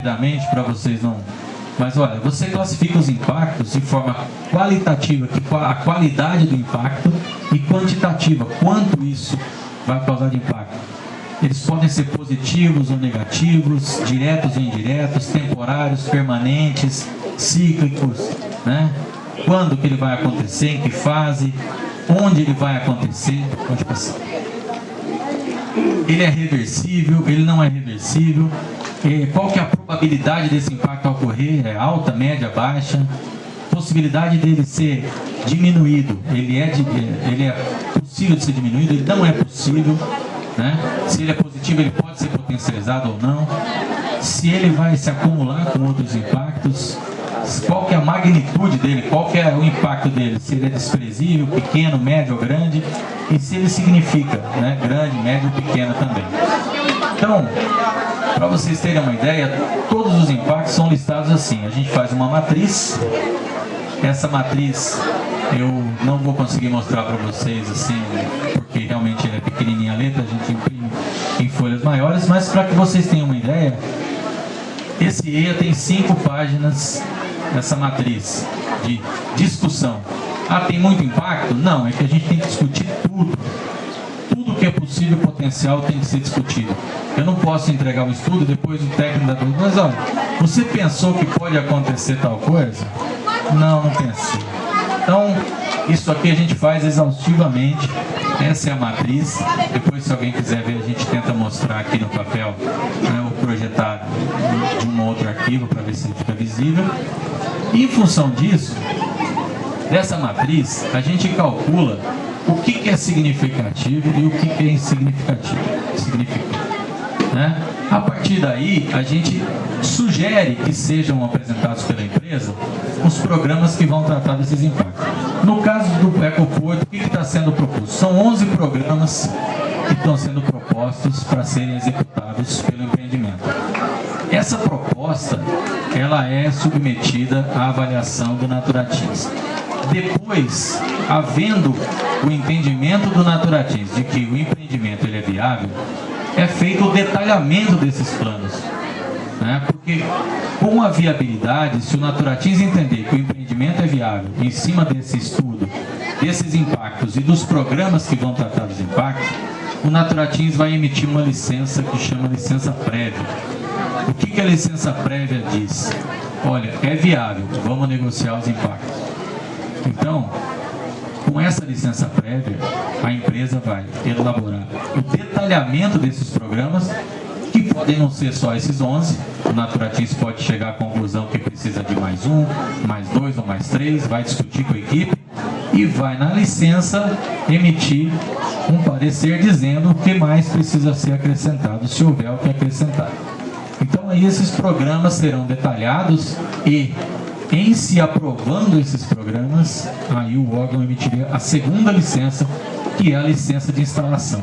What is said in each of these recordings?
rapidamente para vocês não... Mas olha, você classifica os impactos de forma qualitativa, a qualidade do impacto, e quantitativa, quanto isso vai causar de impacto. Eles podem ser positivos ou negativos, diretos ou indiretos, temporários, permanentes, cíclicos, né? Quando que ele vai acontecer, em que fase, onde ele vai acontecer, pode passar. Ele é reversível, ele não é reversível, qual que é a probabilidade desse impacto ocorrer, é alta, média, baixa, possibilidade dele ser diminuído, ele é possível de ser diminuído, ele não é possível, né? Se ele é positivo, ele pode ser potencializado ou não, se ele vai se acumular com outros impactos, qual que é a magnitude dele, qual que é o impacto dele, se ele é desprezível, pequeno, médio ou grande, e se ele significa, né, grande, médio ou pequeno também. Então, para vocês terem uma ideia, todos os impactos são listados assim. A gente faz uma matriz. Essa matriz eu não vou conseguir mostrar para vocês assim, porque realmente ela é pequenininha a letra, a gente imprime em folhas maiores, mas para que vocês tenham uma ideia, esse EIA tem 5 páginas, essa matriz de discussão. Ah, tem muito impacto? Não, é que a gente tem que discutir tudo. Tudo que é possível e potencial tem que ser discutido. Eu não posso entregar um estudo depois o técnico da dúvida, mas olha, você pensou que pode acontecer tal coisa? Não, não pensei. Então, isso aqui a gente faz exaustivamente. Essa é a matriz. Depois, se alguém quiser ver, a gente tenta mostrar aqui no papel, né, ou projetar de um outro arquivo para ver se fica visível. E em função disso, dessa matriz, a gente calcula o que é significativo e o que é insignificativo. Né? A partir daí, a gente sugere que sejam apresentados pela empresa os programas que vão tratar desses impactos. No caso do Ecoporto, o que está sendo proposto? São 11 programas que estão sendo propostos para serem executados pelo empreendimento. Essa proposta, ela é submetida à avaliação do Naturatins. Depois, havendo o entendimento do Naturatins de que o empreendimento ele é viável, é feito o detalhamento desses planos, né? Porque com a viabilidade, se o Naturatins entender que o empreendimento é viável em cima desse estudo, desses impactos e dos programas que vão tratar dos impactos, o Naturatins vai emitir uma licença que chama licença prévia. O que a licença prévia diz? Olha, é viável, vamos negociar os impactos. Então, com essa licença prévia, a empresa vai elaborar o detalhamento desses programas, que podem não ser só esses 11. O Naturatins pode chegar à conclusão que precisa de mais 1, mais 2 ou mais 3, vai discutir com a equipe e vai na licença emitir um parecer dizendo o que mais precisa ser acrescentado, se houver o que acrescentar. Então aí esses programas serão detalhados e, em se aprovando esses programas, aí o órgão emitiria a segunda licença, que é a licença de instalação.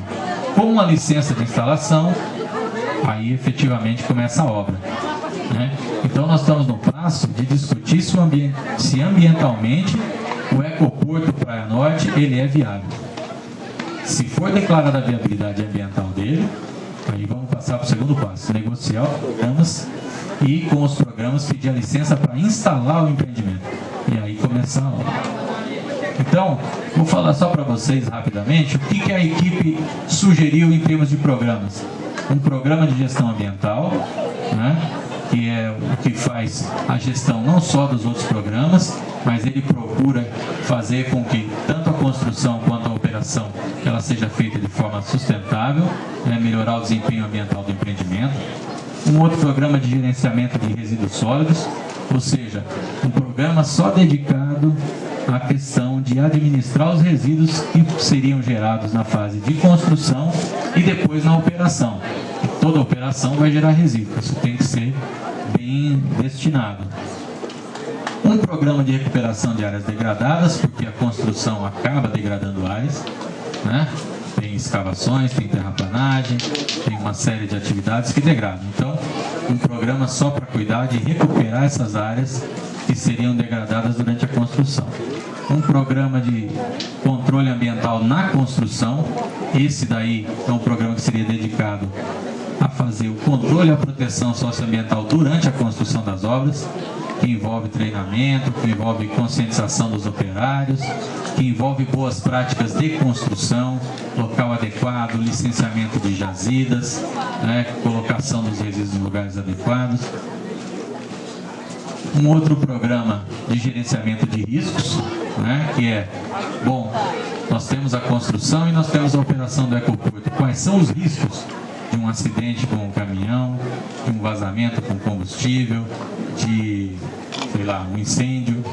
Com a licença de instalação, aí efetivamente começa a obra, né? Então nós estamos no passo de discutir se ambientalmente o Ecoporto Praia Norte ele é viável. Se for declarada a viabilidade ambiental dele, aí vamos passar para o segundo passo, negociar os programas e com os programas pedir a licença para instalar o empreendimento. E aí começar a obra. Então, vou falar só para vocês rapidamente o que a equipe sugeriu em termos de programas. Um programa de gestão ambiental, né, que é o que faz a gestão não só dos outros programas, mas ele procura fazer com que tanto a construção quanto a operação ela seja feita de forma sustentável, né, melhorar o desempenho ambiental do empreendimento. Um outro programa de gerenciamento de resíduos sólidos, ou seja, um programa só dedicado à questão de administrar os resíduos que seriam gerados na fase de construção e depois na operação. E toda operação vai gerar resíduos, isso tem que ser bem destinado. Um programa de recuperação de áreas degradadas, porque a construção acaba degradando áreas, né? Tem escavações, tem terraplanagem, tem uma série de atividades que degradam. Então, um programa só para cuidar de recuperar essas áreas que seriam degradadas durante a construção. Um programa de controle ambiental na construção, esse daí é um programa que seria dedicado à fazer o controle e a proteção socioambiental durante a construção das obras, que envolve treinamento, que envolve conscientização dos operários, que envolve boas práticas de construção, local adequado, licenciamento de jazidas, né, colocação dos resíduos em lugares adequados. Um outro programa de gerenciamento de riscos, né, que é, bom, nós temos a construção e nós temos a operação do ecoporto. Quais são os riscos de um acidente com um caminhão, de um vazamento com combustível, de, sei lá, um incêndio,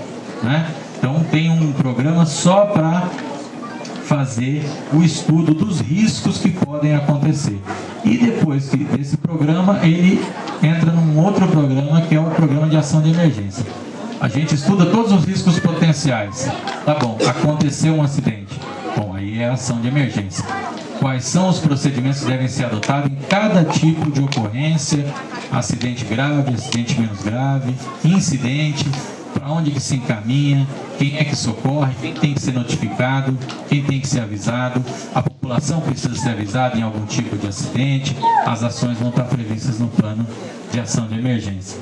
né? Então tem um programa só para fazer o estudo dos riscos que podem acontecer. E depois desse programa, ele entra num outro programa, que é o programa de ação de emergência. A gente estuda todos os riscos potenciais. Tá bom, aconteceu um acidente. Bom, aí é a ação de emergência. Quais são os procedimentos que devem ser adotados em cada tipo de ocorrência, acidente grave, acidente menos grave, incidente, para onde que se encaminha, quem é que socorre, quem tem que ser notificado, quem tem que ser avisado, a população precisa ser avisada em algum tipo de acidente, as ações vão estar previstas no plano de ação de emergência.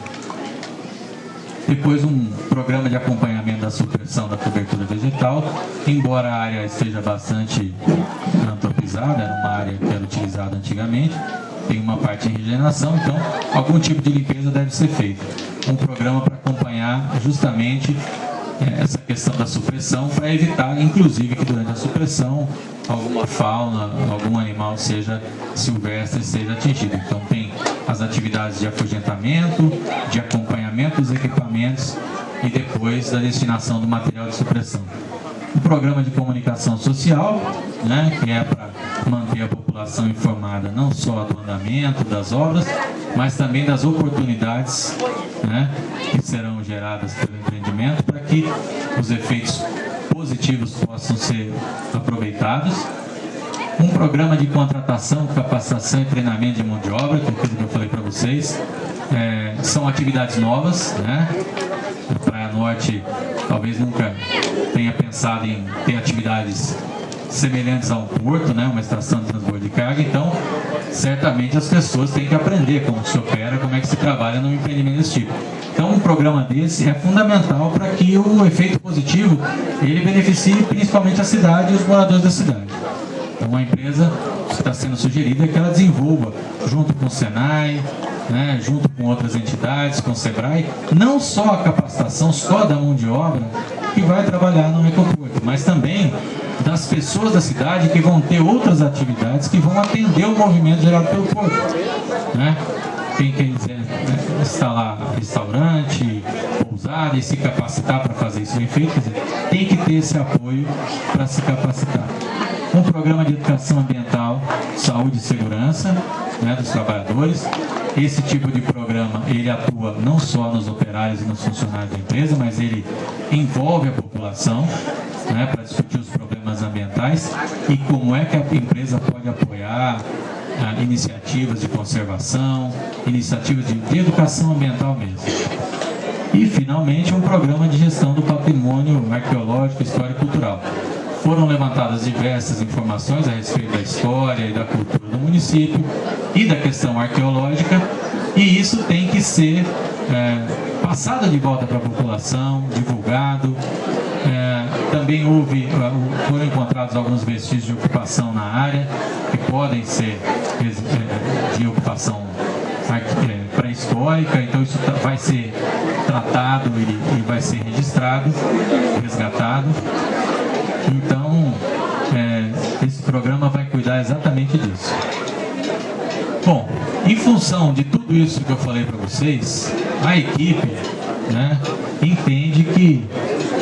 Depois um programa de acompanhamento da supressão da cobertura vegetal, embora a área esteja bastante antropizada, era uma área que era utilizada antigamente, tem uma parte em regeneração, então algum tipo de limpeza deve ser feita. Um programa para acompanhar justamente essa questão da supressão, para evitar, inclusive, que durante a supressão alguma fauna, algum animal seja silvestre seja atingido. Então tem as atividades de afugentamento, de acompanhamento dos equipamentos e depois da destinação do material de supressão. Um programa de comunicação social, né, que é para manter a população informada não só do andamento das obras, mas também das oportunidades, né, que serão geradas pelo empreendimento para que os efeitos positivos possam ser aproveitados. Um programa de contratação, capacitação e treinamento de mão de obra, que é aquilo que eu falei para vocês. São atividades novas, né? A Praia Norte talvez nunca tenha pensado em ter atividades semelhantes a um porto, né? Uma estação de transbordo de carga, então certamente as pessoas têm que aprender como se opera, como é que se trabalha num empreendimento desse tipo. Então um programa desse é fundamental para que o efeito positivo ele beneficie principalmente a cidade e os moradores da cidade. Então a empresa que está sendo sugerida é que ela desenvolva junto com o Senai, né, junto com outras entidades, com o Sebrae, não só a capacitação só da mão de obra que vai trabalhar no ecoporto, mas também das pessoas da cidade que vão ter outras atividades que vão atender o movimento gerado pelo porto, né? Quem quiser, né, instalar restaurante, pousada e se capacitar para fazer isso bem feito, quer dizer, tem que ter esse apoio para se capacitar. Um programa de educação ambiental, saúde e segurança, né, dos trabalhadores. Esse tipo de programa, ele atua não só nos operários e nos funcionários da empresa, mas ele envolve a população, né, para discutir os problemas ambientais e como é que a empresa pode apoiar iniciativas de conservação, iniciativas de educação ambiental mesmo. E, finalmente, um programa de gestão do patrimônio arqueológico, histórico e cultural. Foram levantadas diversas informações a respeito da história e da cultura do município e da questão arqueológica, e isso tem que ser passado de volta para a população, divulgado. Também foram encontrados alguns vestígios de ocupação na área, que podem ser de ocupação pré-histórica, então isso vai ser tratado e vai ser registrado, resgatado. Então, esse programa vai cuidar exatamente disso. Bom, em função de tudo isso que eu falei para vocês, a equipe, né, entende que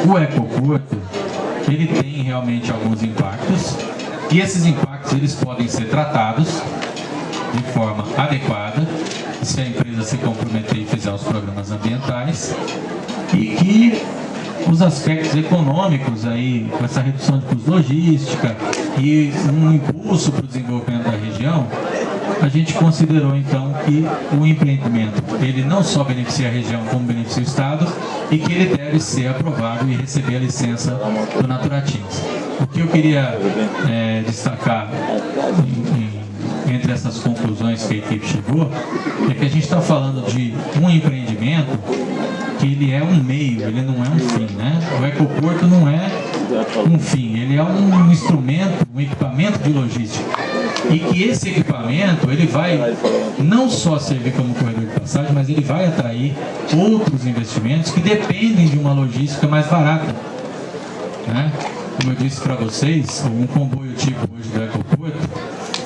o ecoporto ele tem realmente alguns impactos e esses impactos eles podem ser tratados de forma adequada se a empresa se comprometer e fizer os programas ambientais, e que os aspectos econômicos aí, com essa redução de custo logística e um impulso para o desenvolvimento da região, a gente considerou então que o empreendimento ele não só beneficia a região como beneficia o Estado e que ele deve ser aprovado e receber a licença do Naturatins. O que eu queria destacar entre entre essas conclusões que a equipe chegou, é que a gente está falando de um empreendimento que ele é um meio, ele não é um fim, né? O ecoporto não é um fim, ele é um instrumento, um equipamento de logística. E que esse equipamento, ele vai não só servir como corredor de passagem, mas ele vai atrair outros investimentos que dependem de uma logística mais barata, né? Como eu disse para vocês, um comboio tipo hoje do ecoporto,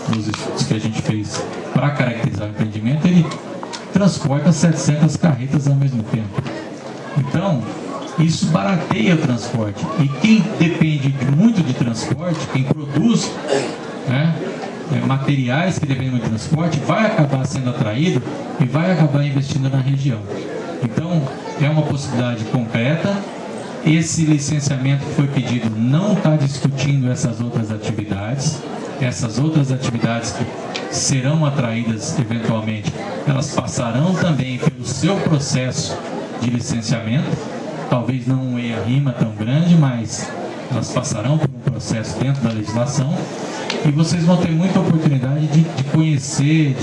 nos estudos que a gente fez para caracterizar o empreendimento, ele transporta 700 carretas ao mesmo tempo. Então, isso barateia o transporte. E quem depende muito de transporte, quem produz, né, materiais que dependem de transporte, vai acabar sendo atraído e vai acabar investindo na região. Então, é uma possibilidade concreta. Esse licenciamento que foi pedido não está discutindo essas outras atividades. Essas outras atividades que serão atraídas eventualmente, elas passarão também pelo seu processo de licenciamento. Talvez não um EIA-RIMA tão grande, mas elas passarão por um processo dentro da legislação. E vocês vão ter muita oportunidade de conhecer,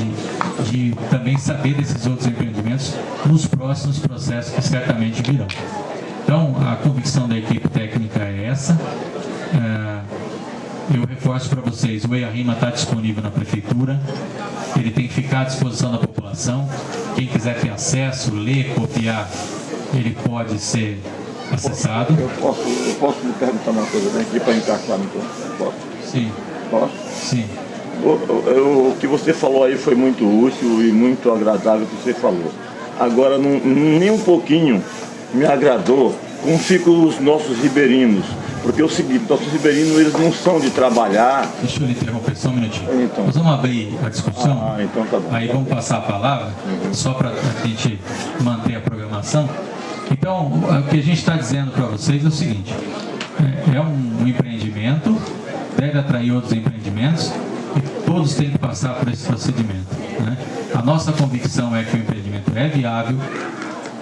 de também saber desses outros empreendimentos nos próximos processos que certamente virão. Então, a convicção da equipe técnica é essa. Eu reforço para vocês, o EIA-RIMA está disponível na Prefeitura, ele tem que ficar à disposição da população. Quem quiser ter acesso, ler, copiar, ele pode ser acessado. Eu posso me perguntar uma coisa bem aqui para encaixar no ponto? Posso? Sim. Posso? Sim. O que você falou aí foi muito útil e muito agradável o que você falou. Agora, nem um pouquinho me agradou como ficam os nossos ribeirinhos. Porque é o seguinte, nossos ribeirinhos, eles não são de trabalhar... Deixa eu lhe interromper só um minutinho. Então. Nós vamos abrir a discussão. Então tá bom. Aí vamos passar a palavra, só para a gente manter a programação. Então, o que a gente está dizendo para vocês é o seguinte, é um empreendimento, deve atrair outros empreendimentos e todos têm que passar por esse procedimento, né? A nossa convicção é que o empreendimento é viável,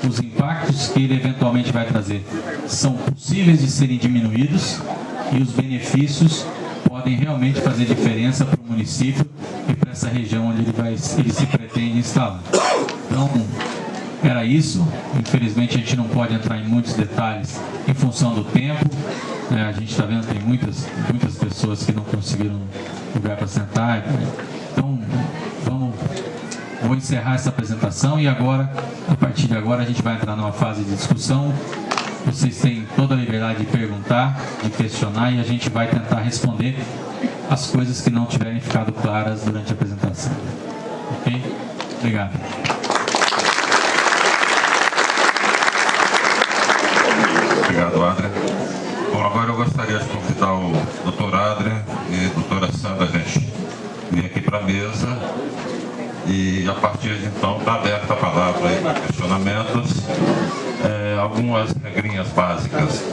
os impactos que ele eventualmente vai trazer são possíveis de serem diminuídos e os benefícios podem realmente fazer diferença para o município e para essa região onde ele se pretende instalar. Então, era isso. Infelizmente a gente não pode entrar em muitos detalhes em função do tempo. A gente está vendo que tem muitas pessoas que não conseguiram lugar para sentar. Então, vou encerrar essa apresentação e agora, a partir de agora, a gente vai entrar numa fase de discussão. Vocês têm toda a liberdade de perguntar, de questionar e a gente vai tentar responder as coisas que não tiverem ficado claras durante a apresentação. Ok? Obrigado. Obrigado, Adria. Bom, agora eu gostaria de convidar o Dr. Adria e a doutora Sandra Genchi vir aqui para a mesa e a partir de então está aberta a palavra aí para questionamentos, algumas regrinhas básicas.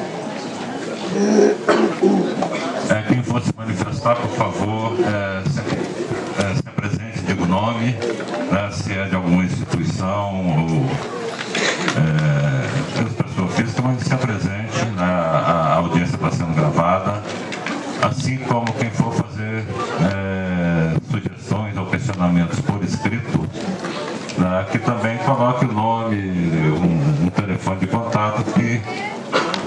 Quem for se manifestar, por favor, se apresente, diga o nome, né, se é de alguma instituição ou pessoa física, mas se apresente, né, a audiência está sendo gravada, assim como quem for fazer sugestões ou questionamentos por escrito, né, que também coloque o nome, um telefone de contato, que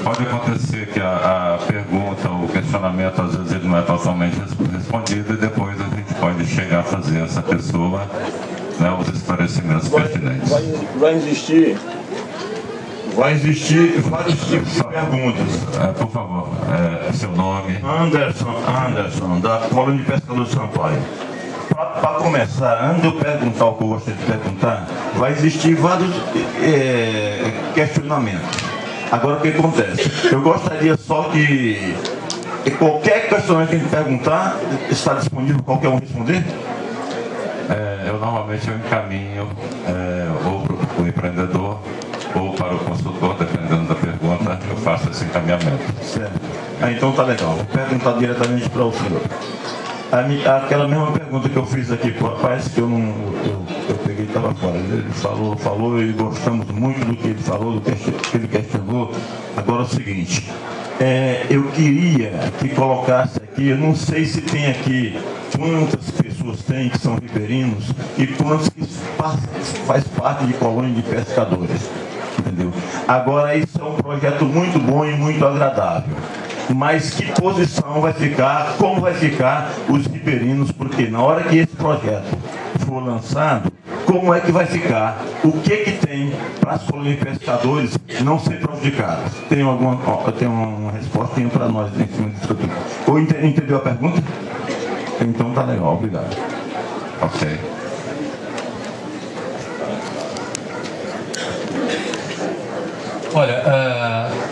pode acontecer que a pergunta ou o questionamento às vezes ele não é totalmente respondido e depois a gente pode chegar a fazer essa pessoa, né, os esclarecimentos pertinentes. Vai existir vários tipos de perguntas. Por favor, seu nome. Anderson, da Colônia de Pescador de Sampaio. Para começar, antes de eu perguntar o que eu gostaria de perguntar, vai existir vários questionamentos. Agora, o que acontece? Eu gostaria só que qualquer questionamento que a gente perguntar, está disponível para qualquer um responder? Eu normalmente encaminho ou para o empreendedor ou para o consultor, dependendo da pergunta, eu faço esse encaminhamento. Certo. Então tá legal. Vou perguntar diretamente para o senhor. Aquela mesma pergunta que eu fiz aqui, parece que eu peguei e estava fora. Ele falou e gostamos muito do que ele falou, do que ele questionou. Agora é o seguinte, eu queria que colocasse aqui, eu não sei se tem aqui quantas pessoas nativos tem, que são ribeirinhos, e quantos que faz parte de colônia de pescadores. Entendeu? Agora, isso é um projeto muito bom e muito agradável. Mas que posição vai ficar, como vai ficar os ribeirinhos, porque na hora que esse projeto for lançado, como é que vai ficar? O que tem para as colônias de pescadores não ser prejudicadas? Tem uma resposta para nós em cima disso tudo. Ou entendeu a pergunta? Então tá legal, obrigado. Ok. Olha,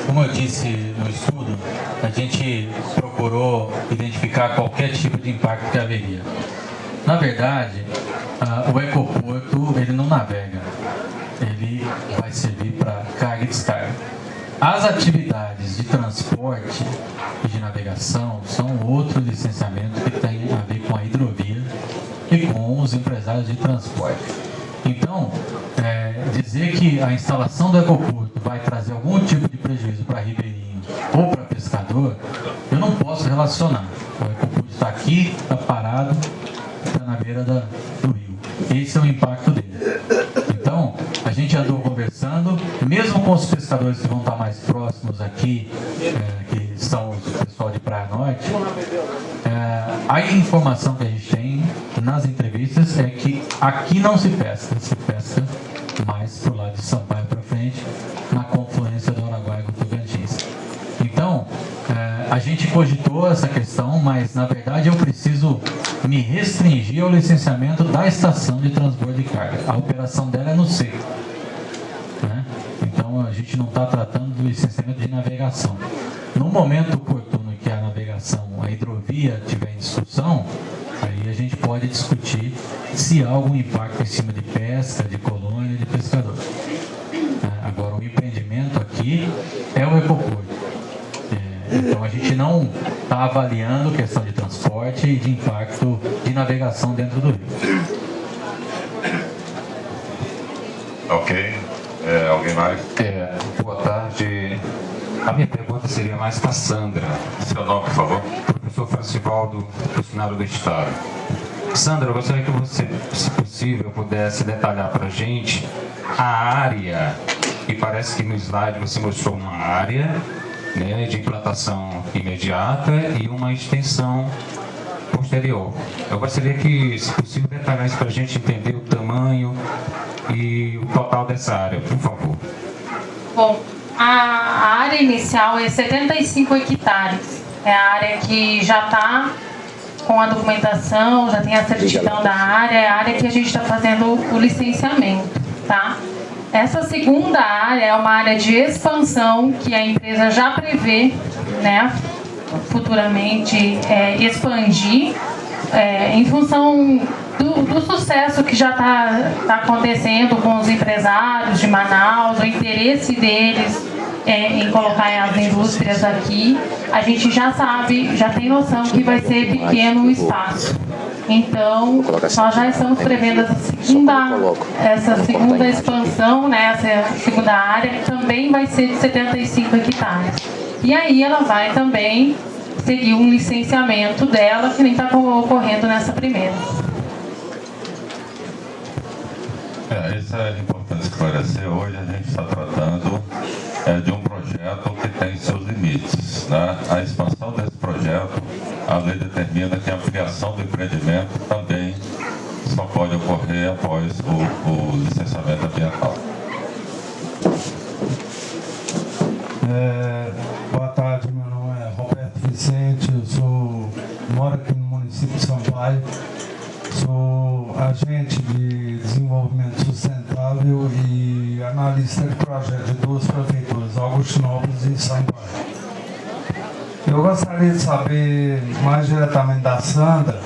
como eu disse no estudo, a gente procurou identificar qualquer tipo de impacto que haveria. Na verdade, o ecoporto, ele não navega, ele vai servir para carga e descarga. As atividades de transporte e de navegação são outro licenciamento que tem a ver com a hidrovia e com os empresários de transporte. Então, dizer que a instalação do ecoporto vai trazer algum tipo de prejuízo para ribeirinho ou para pescador, eu não posso relacionar. O ecoporto está aqui, está parado, está na beira do rio. Esse é o impacto dele. Então, a gente andou conversando, mesmo com os pescadores que vão estar mais próximos aqui, que são o pessoal de Praia Norte, a informação que a gente tem nas entrevistas é que aqui não se pesca mais pro lado de Sampaio para frente, na confluência do Araguaia com o Tocantins. Então, a gente cogitou essa questão, mas na verdade eu preciso me restringir ao licenciamento da estação de transbordo de carga. A operação dela é no seco, né? Então a gente não está tratando do licenciamento de navegação. No momento oportuno que a navegação, a hidrovia estiver em discussão, aí a gente pode discutir se há algum impacto em cima de pesca, de colônia, de pescador. Agora, o empreendimento aqui é o ecoporto. Então, a gente não está avaliando questão de transporte e de impacto de navegação dentro do rio. Ok. Alguém mais? Boa tarde. A minha pergunta seria mais para a Sandra. Seu nome, por favor. Professor Francivaldo, funcionário do Estado. Sandra, eu gostaria que você, se possível, pudesse detalhar para a gente a área, e parece que no slide você mostrou uma área, né, de implantação imediata e uma extensão posterior. Eu gostaria que, se possível, detalhar isso para a gente entender o tamanho e o total dessa área, por favor. Bom, a área inicial é 75 hectares. É a área que já está com a documentação, já tem a certidão da área, é a área que a gente está fazendo o licenciamento, tá? Essa segunda área é uma área de expansão que a empresa já prevê, né, futuramente expandir, em função do sucesso que já está acontecendo com os empresários de Manaus, o interesse deles em colocar as indústrias aqui. A gente já sabe, já tem noção que vai ser pequeno o espaço. Então, nós já estamos prevendo essa segunda expansão, né, essa segunda área, que também vai ser de 75 hectares. E aí ela vai também seguir um licenciamento dela, que nem está ocorrendo nessa primeira. Isso é importante esclarecer. Hoje a gente está tratando de um projeto que tem seus limites, né? A expansão desse projeto, a lei determina que a ampliação do empreendimento também só pode ocorrer após o licenciamento ambiental. Boa tarde, meu nome é Roberto Vicente, moro aqui no município de Sampaio, sou agente de desenvolvimento sustentável e analista de projeto de duas prefeituras, Augustinópolis e Sampaio. Eu gostaria de saber mais diretamente da Sandra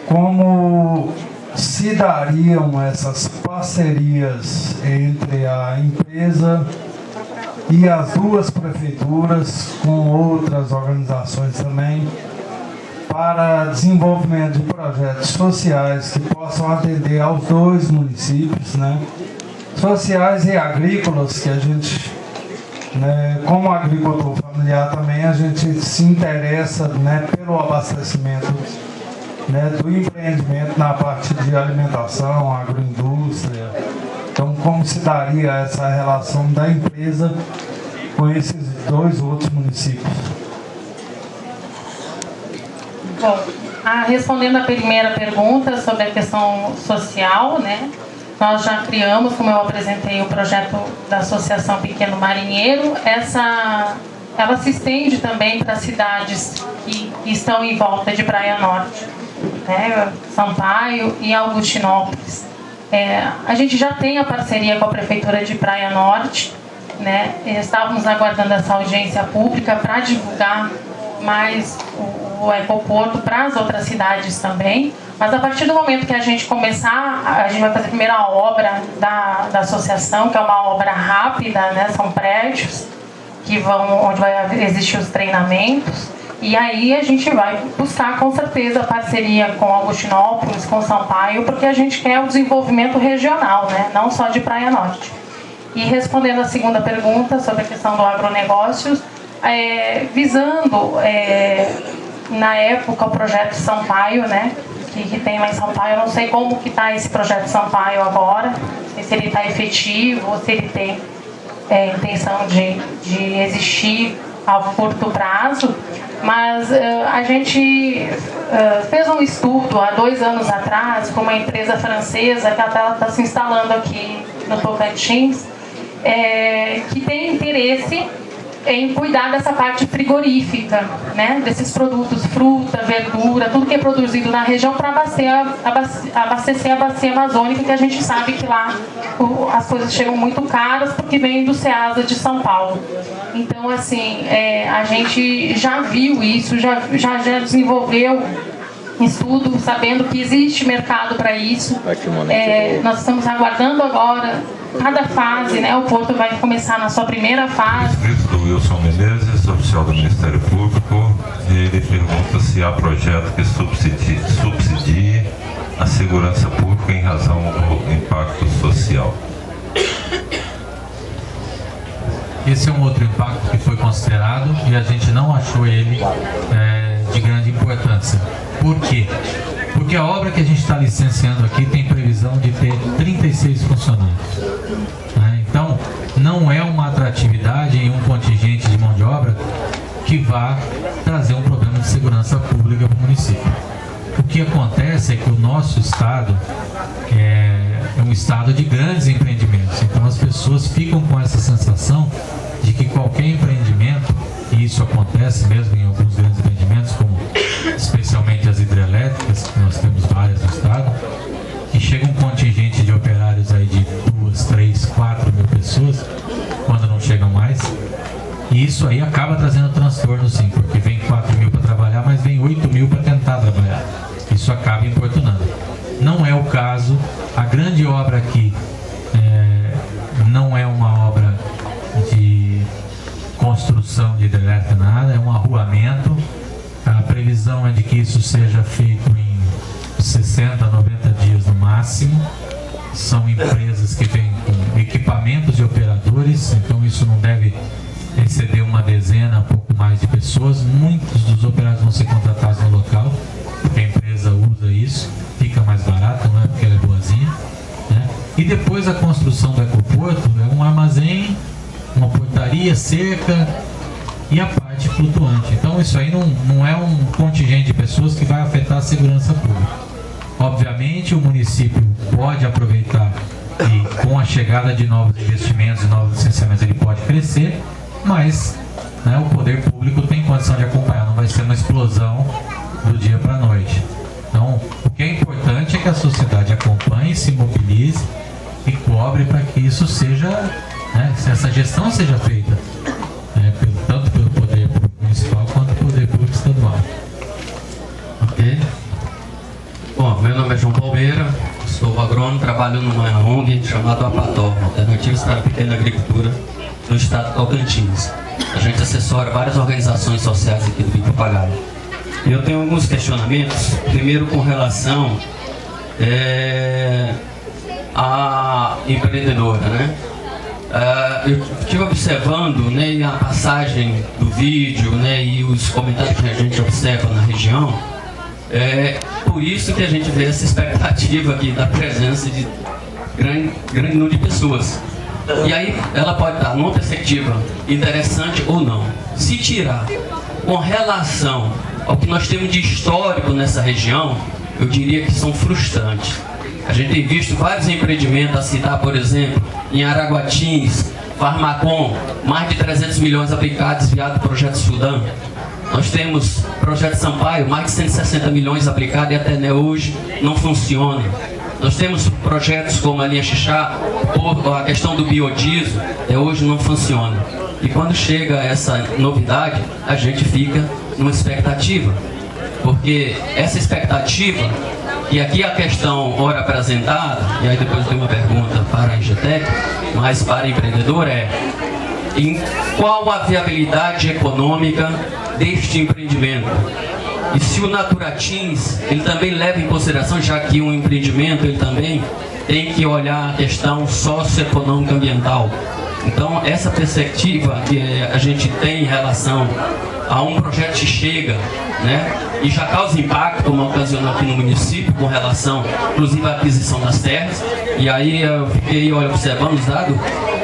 como se dariam essas parcerias entre a empresa e as duas prefeituras, com outras organizações também, para desenvolvimento de projetos sociais que possam atender aos dois municípios, né? Sociais e agrícolas, que a gente, né, como agricultor familiar também, a gente se interessa, né, pelo abastecimento né, do empreendimento na parte de alimentação, agroindústria. Então, como se daria essa relação da empresa com esses dois outros municípios? Bom, respondendo a primeira pergunta sobre a questão social, né? Nós já criamos, como eu apresentei, o projeto da Associação Pequeno Marinheiro. Ela se estende também para cidades que estão em volta de Praia Norte, né? Sampaio e Augustinópolis. A gente já tem a parceria com a Prefeitura de Praia Norte, né? Estávamos aguardando essa audiência pública para divulgar mais o ecoporto para as outras cidades também. Mas a partir do momento que a gente começar, a gente vai fazer a primeira obra da associação, que é uma obra rápida, né? São prédios onde vai existir os treinamentos. E aí a gente vai buscar com certeza a parceria com Augustinópolis, com Sampaio, porque a gente quer o desenvolvimento regional, né? Não só de Praia Norte. E respondendo a segunda pergunta sobre a questão do agronegócios, visando na época o projeto Sampaio, né? Que tem lá em Sampaio. Eu não sei como que está esse projeto Sampaio agora, se ele está efetivo ou se ele tem intenção de existir a curto prazo, mas a gente fez um estudo há 2 anos atrás com uma empresa francesa que está se instalando aqui no Tocantins, que tem interesse em cuidar dessa parte frigorífica, né, desses produtos, fruta, verdura, tudo que é produzido na região para abastecer a bacia amazônica, que a gente sabe que lá as coisas chegam muito caras porque vem do Ceasa de São Paulo. Então, assim, a gente já viu isso, já desenvolveu estudo, sabendo que existe mercado para isso. Nós estamos aguardando agora cada fase, né? O Porto vai começar na sua primeira fase. Escrito do Wilson Menezes, oficial do Ministério Público, e ele pergunta se há projeto que subsidie a segurança pública em razão do impacto social. Esse é um outro impacto que foi considerado e a gente não achou ele de grande importância. Por quê? Porque a obra que a gente está licenciando aqui tem previsão de ter 36 funcionários. Né? Então, não é uma atratividade em um contingente de mão de obra que vá trazer um problema de segurança pública para o município. O que acontece é que o nosso estado é um estado de grandes empreendimentos. Então, as pessoas ficam com essa sensação de que qualquer empreendimento, e isso acontece mesmo em alguns grandes empreendimentos, como especialmente as hidrelétricas, que nós temos várias no estado, que chega um contingente de operários aí de 2, 3, 4 mil pessoas, quando não chegam mais, e isso aí acaba trazendo transtorno, sim, porque vem 4 mil para trabalhar, mas vem 8 mil para tentar trabalhar. Isso acaba importunando. Não é o caso. A grande obra aqui não é uma obra de construção de hidrelétrica, nada, é um arruamento. A previsão é de que isso seja feito em 60, 90 dias no máximo. São empresas que vêm com equipamentos e operadores, então isso não deve exceder uma dezena, um pouco mais de pessoas. Muitos dos operadores vão ser contratados no local, porque a empresa usa isso, fica mais barato, não é porque ela é boazinha, né? E depois a construção do ecoporto é um armazém, uma portaria, cerca e a parte flutuante. Então isso aí não é um contingente de pessoas que vai afetar a segurança pública. Obviamente o município pode aproveitar e com a chegada de novos investimentos e novos licenciamentos ele pode crescer, mas né, o poder público tem condição de acompanhar, não vai ser uma explosão do dia para a noite. Então o que é importante é que a sociedade acompanhe, se mobilize e cobre para que isso seja, né, essa gestão seja feita, tanto pelo poder público municipal quanto pelo poder público estadual. Ok? Bom, meu nome é João Palmeira, sou agrônomo, trabalho numa ONG chamada APATOR, Alternativas para a Pequena Agricultura, no estado de Tocantins. A gente assessora várias organizações sociais aqui do Rio Papagaio. E eu tenho alguns questionamentos, primeiro com relação à empreendedora, né? Eu estive observando, né, e a passagem do vídeo, né, e os comentários que a gente observa na região, por isso que a gente vê essa expectativa aqui da presença de grande número de pessoas. E aí ela pode estar numa perspectiva interessante ou não. Se tirar com relação ao que nós temos de histórico nessa região, eu diria que são frustrantes. A gente tem visto vários empreendimentos, a citar, por exemplo, em Araguatins, Farmacom, mais de 300 milhões aplicados via do Projeto Sudão. Nós temos Projeto Sampaio, mais de 160 milhões aplicados e até hoje não funciona. Nós temos projetos como a linha Xixá, ou a questão do biodiesel, hoje não funciona. E quando chega essa novidade, a gente fica numa expectativa. Porque essa expectativa, e aqui a questão ora apresentada, e aí depois tem uma pergunta para a Ingetec, mas para o empreendedor em qual a viabilidade econômica deste empreendimento? E se o Naturatins, ele também leva em consideração, já que um empreendimento, ele também tem que olhar a questão socioeconômica ambiental. Então, essa perspectiva que a gente tem em relação a um projeto que chega, né, e já causa impacto, como ocasionou aqui no município, com relação, inclusive, à aquisição das terras. E aí eu fiquei observando os dados,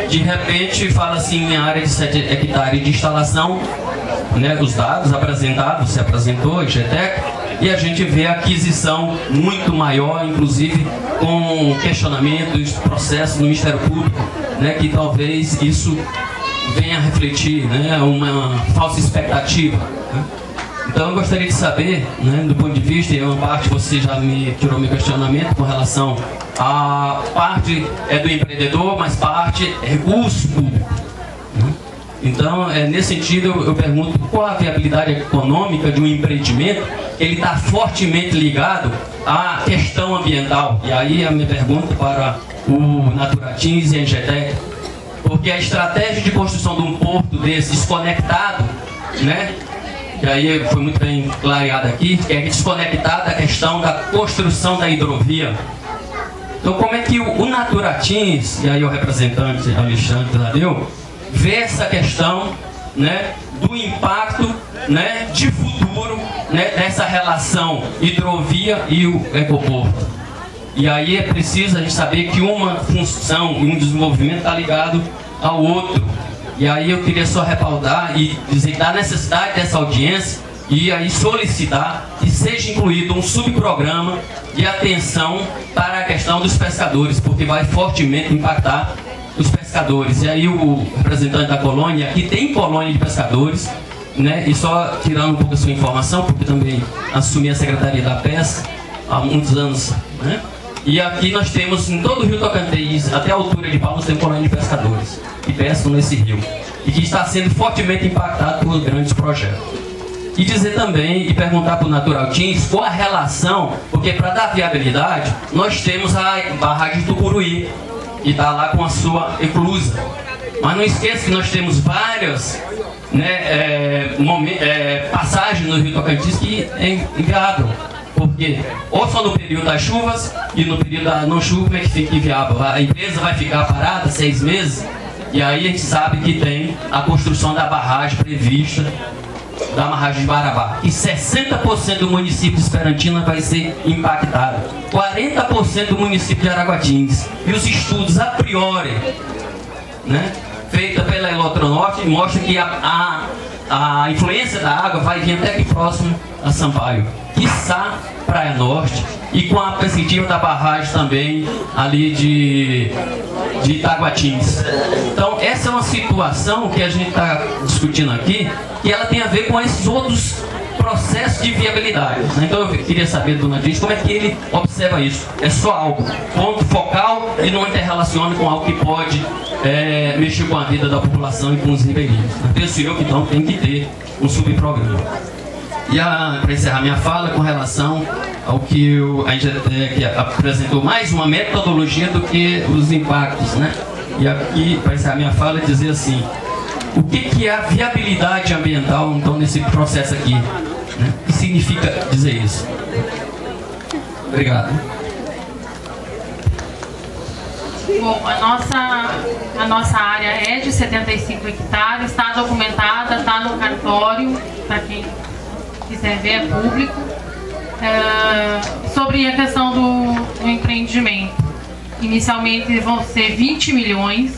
de repente fala assim, em área de 7 hectares de instalação, né, os dados apresentados, se apresentou, Ingetec, e a gente vê a aquisição muito maior, inclusive com questionamentos, processos no Ministério Público, né, que talvez isso venha a refletir, né, uma falsa expectativa, né? Então eu gostaria de saber, né, do ponto de vista, e uma parte você já me tirou meu questionamento com relação a parte do empreendedor, mas parte é recurso público, né? Então, nesse sentido, eu pergunto qual a viabilidade econômica de um empreendimento que ele está fortemente ligado à questão ambiental. E aí a minha pergunta para o Naturatins e a Ingetec, porque a estratégia de construção de um porto desse desconectado, né, e aí foi muito bem clareado aqui, que é desconectado da questão da construção da hidrovia. Então, como é que o Naturatins, e aí o representante Alexandre Tadeu, vê essa questão, né, do impacto, né, de futuro, né, dessa relação hidrovia e o ecoporto? E aí é preciso a gente saber que uma função e um desenvolvimento está ligado ao outro. E aí eu queria só respaldar e dizer da necessidade dessa audiência e aí solicitar que seja incluído um subprograma de atenção para a questão dos pescadores, porque vai fortemente impactar os pescadores. E aí o representante da colônia, aqui tem colônia de pescadores, né? E só tirando um pouco a sua informação, porque também assumi a Secretaria da Pesca há muitos anos, né? E aqui nós temos, em todo o Rio Tocantins, até a altura de Palmas, tem colônia de pescadores que pescam nesse rio e que está sendo fortemente impactado por grandes projetos. E dizer também, e perguntar para o Naturatins qual a relação, porque para dar viabilidade, nós temos a barragem de Tucuruí, que está lá com a sua eclusa. Mas não esqueça que nós temos várias, né, passagens no Rio Tocantins que é inviável. Porque ou só no período das chuvas e no período da não chuva, como é que fica inviável? A empresa vai ficar parada 6 meses e aí a gente sabe que tem a construção da barragem prevista, da barragem de Barabá. E 60% do município de Esperantina vai ser impactado. 40% do município de Araguatins. E os estudos a priori, né, feita pela Eletronorte, mostram que a influência da água vai vir até aqui próximo a Sampaio, quiçá Praia Norte, e com a perspectiva da barragem também ali de Itaguatins. Então essa é uma situação que a gente está discutindo aqui, que ela tem a ver com esses outros processos de viabilidade, né? Então eu queria saber do Nadine como é que ele observa isso. É só algo ponto focal e não interrelaciona com algo que pode mexer com a vida da população e com os ribeirinhos. Penso eu que então tem que ter um subprograma. E para encerrar minha fala, com relação ao que a Ingetec apresentou mais uma metodologia do que os impactos, né? E aqui, para encerrar minha fala, dizer assim, o que é a viabilidade ambiental, então, nesse processo aqui, né? O que significa dizer isso? Obrigado. Bom, a nossa área é de 75 hectares, está documentada, está no cartório, para quem quiser ver, é público. Sobre a questão do empreendimento. Inicialmente vão ser 20 milhões,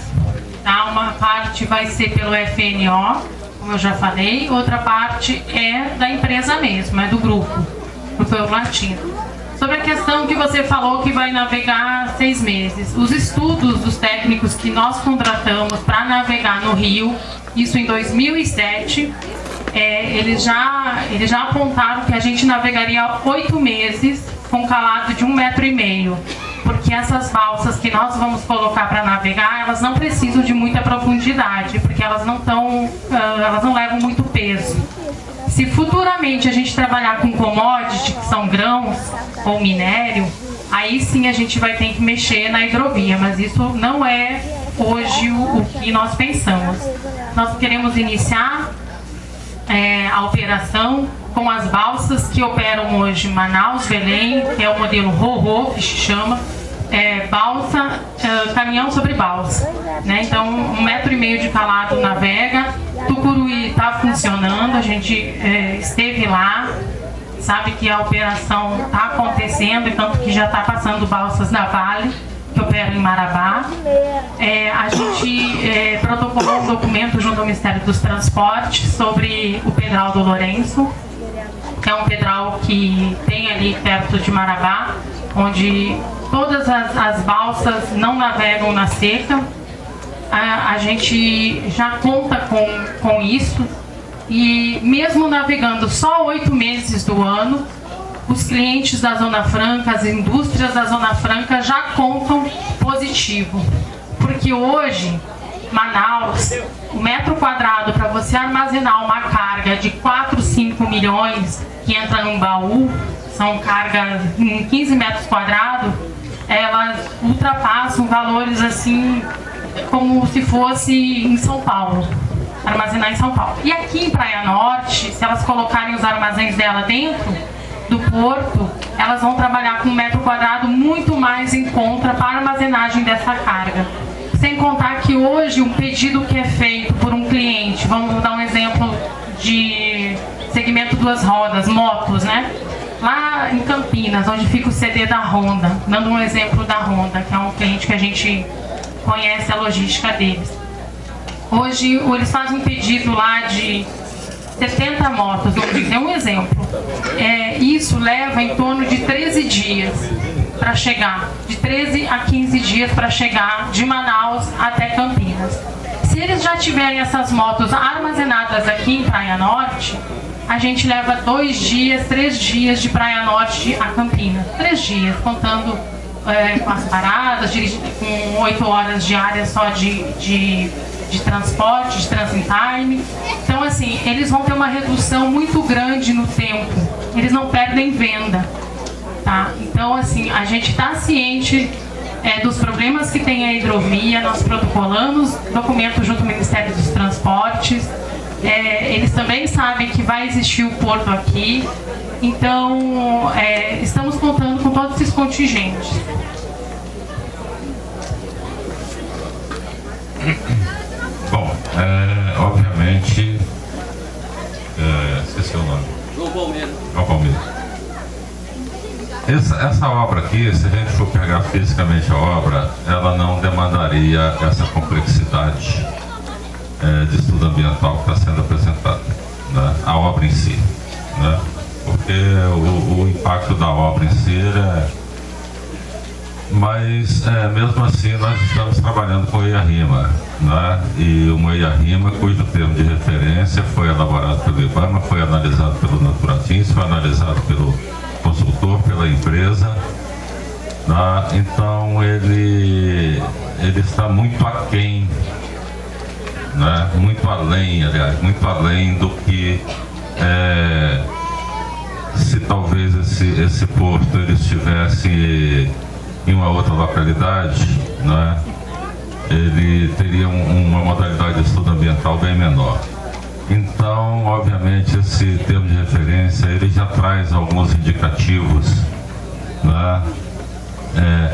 tá? Uma parte vai ser pelo FNO, como eu já falei, outra parte é da empresa mesmo, é do grupo Latino. Sobre a questão que você falou que vai navegar 6 meses, os estudos dos técnicos que nós contratamos para navegar no Rio, isso em 2007, eles já apontaram que a gente navegaria 8 meses com calado de 1,5 metro, porque essas balsas que nós vamos colocar para navegar, elas não precisam de muita profundidade, porque elas não levam muito peso. Se futuramente a gente trabalhar com commodity, que são grãos ou minério, aí sim a gente vai ter que mexer na hidrovia, mas isso não é hoje o que nós pensamos. Nós queremos iniciar a operação com as balsas que operam hoje em Manaus, Belém, que é o modelo RoRo, que se chama, balsa, caminhão sobre balsa, né? Então 1,5 metro de calado navega. Tucuruí está funcionando, a gente esteve lá, sabe que a operação está acontecendo, tanto que já está passando balsas da Vale, que operam em Marabá. A gente protocolou um documento junto ao Ministério dos Transportes sobre o Pedral do Lourenço, que é um pedral que tem ali perto de Marabá, onde todas as balsas não navegam na seca. A gente já conta com isso, e mesmo navegando só 8 meses do ano, os clientes da Zona Franca, as indústrias da Zona Franca já contam positivo, porque hoje Manaus, o metro quadrado para você armazenar uma carga de 4, 5 milhões que entra num baú, são cargas em 15 metros quadrados, elas ultrapassam valores assim como se fosse em São Paulo, armazenar em São Paulo. E aqui em Praia Norte, se elas colocarem os armazéns dela dentro do porto, elas vão trabalhar com 1 metro quadrado muito mais em conta para a armazenagem dessa carga. Sem contar que hoje um pedido que é feito por um cliente, vamos dar um exemplo de segmento 2 rodas, motos, né? Lá em Campinas, onde fica o CD da Honda, dando um exemplo da Honda, que é um cliente que a gente conhece a logística deles. Hoje eles fazem um pedido lá de 70 motos, vamos dizer um exemplo. Isso leva em torno de 13 dias para chegar, de 13 a 15 dias para chegar de Manaus até Campinas. Se eles já tiverem essas motos armazenadas aqui em Praia Norte, a gente leva 2 dias, 3 dias de Praia Norte a Campinas. 3 dias, contando com as paradas, com 8 horas diárias só de transporte, de transit time. Então, assim, eles vão ter uma redução muito grande no tempo. Eles não perdem venda, tá? Então, assim, a gente está ciente dos problemas que tem a hidrovia. Nós protocolamos documentos junto ao Ministério dos Transportes. Eles também sabem que vai existir o porto aqui. Então, estamos contando com todos esses contingentes. Bom, obviamente, esqueci o nome. João Palmeira. Essa obra aqui, se a gente for pegar fisicamente a obra, ela não demandaria essa complexidade de estudo ambiental que está sendo apresentada, né? A obra em si, né? Porque o impacto da obra em si mas mesmo assim nós estamos trabalhando com o EIA-RIMA, né? E o EIA-RIMA, cujo termo de referência foi elaborado pelo IBAMA, foi analisado pelo Naturatins, foi analisado pelo consultor, pela empresa, né? Então ele está muito aquém, né? Muito além, aliás, muito além do que se talvez esse porto ele estivesse em uma outra localidade, né? Ele teria uma modalidade de estudo ambiental bem menor. Então, obviamente, esse termo de referência ele já traz alguns indicativos, né?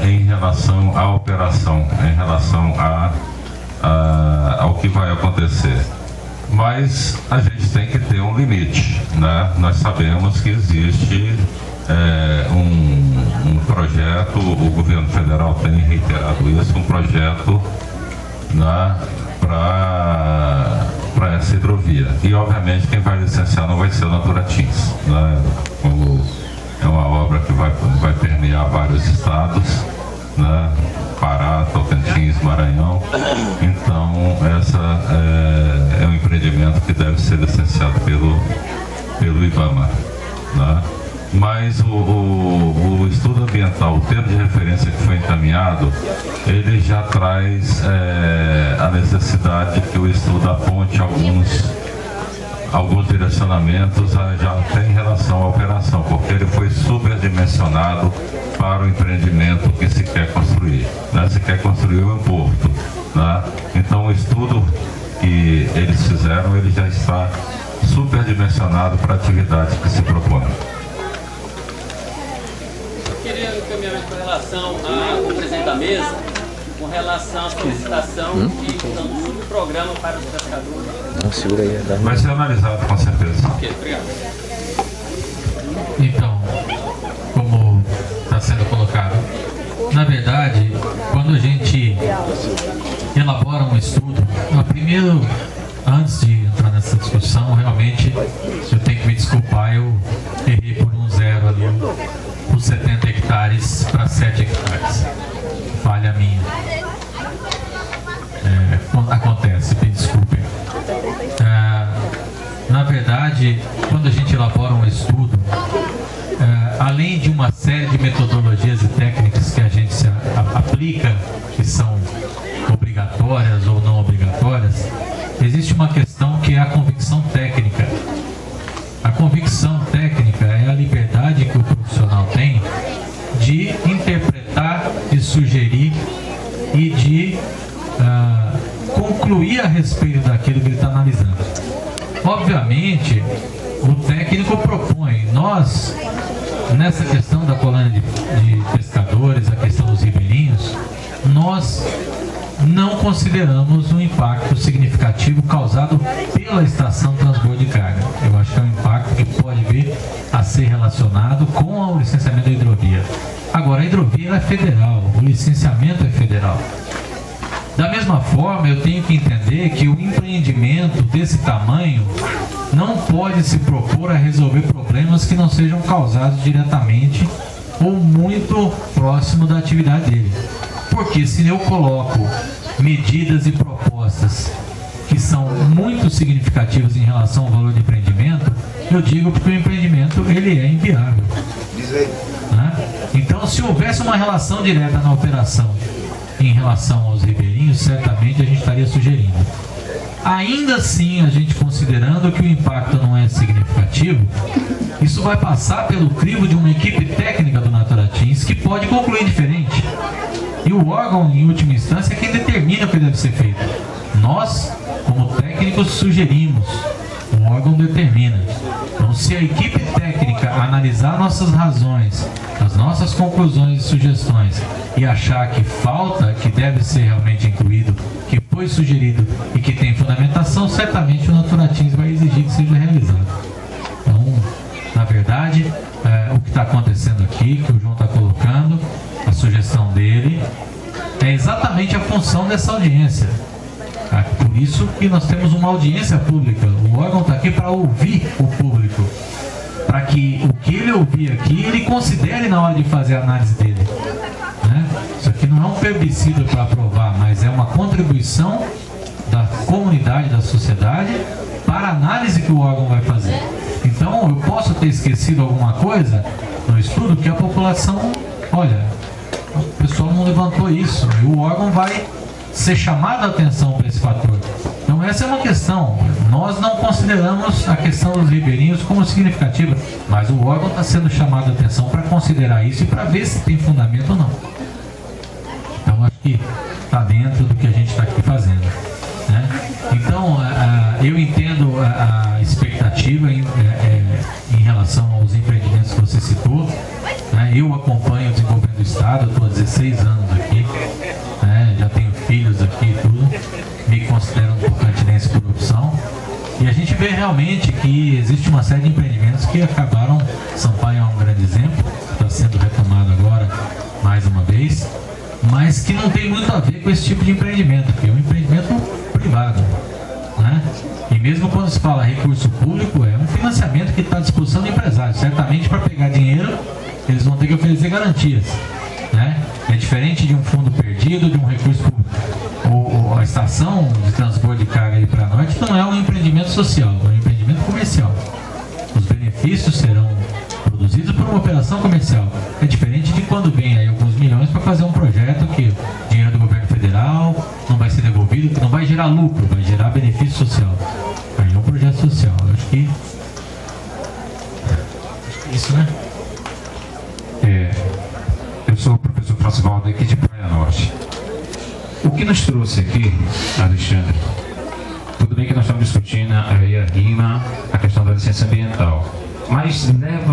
Em relação à operação, em relação ao que vai acontecer. Mas a gente tem que ter um limite, né? Nós sabemos que existe um projeto, o governo federal tem reiterado isso, um projeto para essa hidrovia. E, obviamente, quem vai licenciar não vai ser o Naturatins, né? Como é uma obra que vai permear vários estados, né? Pará, Tocantins, Maranhão. Então, essa é um empreendimento que deve ser licenciado pelo IBAMA, né? Mas o estudo ambiental, o termo de referência que foi encaminhado, ele já traz a necessidade que o estudo aponte alguns direcionamentos já até em relação à operação, porque ele foi superdimensionado para o empreendimento que se quer construir, né? Se quer construir um porto, né? Então o estudo que eles fizeram, ele já está superdimensionado para a atividade que se propõe. Eu queria um encaminhamento com relação ao presidente da mesa, com relação à solicitação de um subprograma para os pescadores. Não, segura aí. Vai ser analisado, com certeza. Ok, obrigado. Então, como está sendo colocado, na verdade, quando a gente elabora um estudo, primeiro, antes de entrar nessa discussão, realmente eu tenho que me desculpar, eu errei por um zero ali, por 70 hectares para 7 hectares. Falha minha. Acontece, me desculpem. Na verdade, quando a gente elabora um estudo, além de uma série de metodologias e técnicas que a gente aplica, que são obrigatórias ou não obrigatórias, existe uma questão que é a convicção técnica. A convicção técnica é a liberdade que o profissional tem de interpretar, de sugerir e de concluir a respeito daquilo que ele está analisando. Obviamente, o técnico propõe. Nós, nessa questão da colônia de pescadores, a questão dos ribeirinhos, nós não consideramos um impacto significativo causado pela estação de transbordo de carga. Eu acho que é um impacto que pode vir a ser relacionado com o licenciamento da hidrovia. Agora, a hidrovia ela é federal, o licenciamento é federal. Da mesma forma, eu tenho que entender que o empreendimento desse tamanho não pode se propor a resolver problemas que não sejam causados diretamente ou muito próximo da atividade dele. Porque se eu coloco medidas e propostas que são muito significativas em relação ao valor do empreendimento, eu digo que o empreendimento ele é inviável. Né? Então, se houvesse uma relação direta na operação em relação aos ribeirinhos, certamente a gente estaria sugerindo. Ainda assim, a gente considerando que o impacto não é significativo, isso vai passar pelo crivo de uma equipe técnica do Naturatins que pode concluir diferente. E o órgão, em última instância, é quem determina o que deve ser feito. Nós, como técnicos, sugerimos, o órgão determina. Então, se a equipe técnica analisar nossas razões, as nossas conclusões e sugestões e achar que falta, que deve ser realmente incluído, que foi sugerido e que tem fundamentação, certamente o Naturatins vai exigir que seja realizado. Então, na verdade, o que está acontecendo aqui, que o João está colocando, a sugestão dele, é exatamente a função dessa audiência. Por isso que nós temos uma audiência pública. O órgão está aqui para ouvir o público, para que o que ele ouvir aqui, ele considere na hora de fazer a análise dele. Né? Isso aqui não é um plebiscito para aprovar, mas é uma contribuição da comunidade, da sociedade, para a análise que o órgão vai fazer. Então, eu posso ter esquecido alguma coisa no estudo que a população, olha, o pessoal não levantou isso, e o órgão vai ser chamado a atenção para esse fator. Então essa é uma questão. Nós não consideramos a questão dos ribeirinhos como significativa, mas o órgão está sendo chamado a atenção para considerar isso e para ver se tem fundamento ou não. Então acho que está dentro do que a gente está aqui fazendo. Né? Então eu entendo a expectativa em relação aos empreendimentos que você citou. Né? Eu acompanho o desenvolvimento do Estado, eu estou há 16 anos aqui. Já tenho filhos aqui e tudo, me considero um tocantinense por opção, E a gente vê realmente que existe uma série de empreendimentos que acabaram, Sampaio é um grande exemplo, está sendo retomado agora mais uma vez, mas que não tem muito a ver com esse tipo de empreendimento, que é um empreendimento privado, né? E mesmo quando se fala recurso público, é um financiamento que está à disposição do empresário. Certamente, para pegar dinheiro, eles vão ter que oferecer garantias, né? É diferente de um fundo perdido, de um recurso público. A estação de transporte de carga ali para norte não é um empreendimento social, é um empreendimento comercial. Os benefícios serão produzidos por uma operação comercial. É diferente de quando vem aí alguns milhões para fazer um projeto que dinheiro do governo federal não vai ser devolvido, que não vai gerar lucro, vai gerar benefício social. Aí é um projeto social. Eu acho que isso, né? Eu sou o professor Francivaldo aqui de Praia Norte. O que nos trouxe aqui, Alexandre, tudo bem que nós estamos discutindo aí a RIMA, a questão da licença ambiental, mas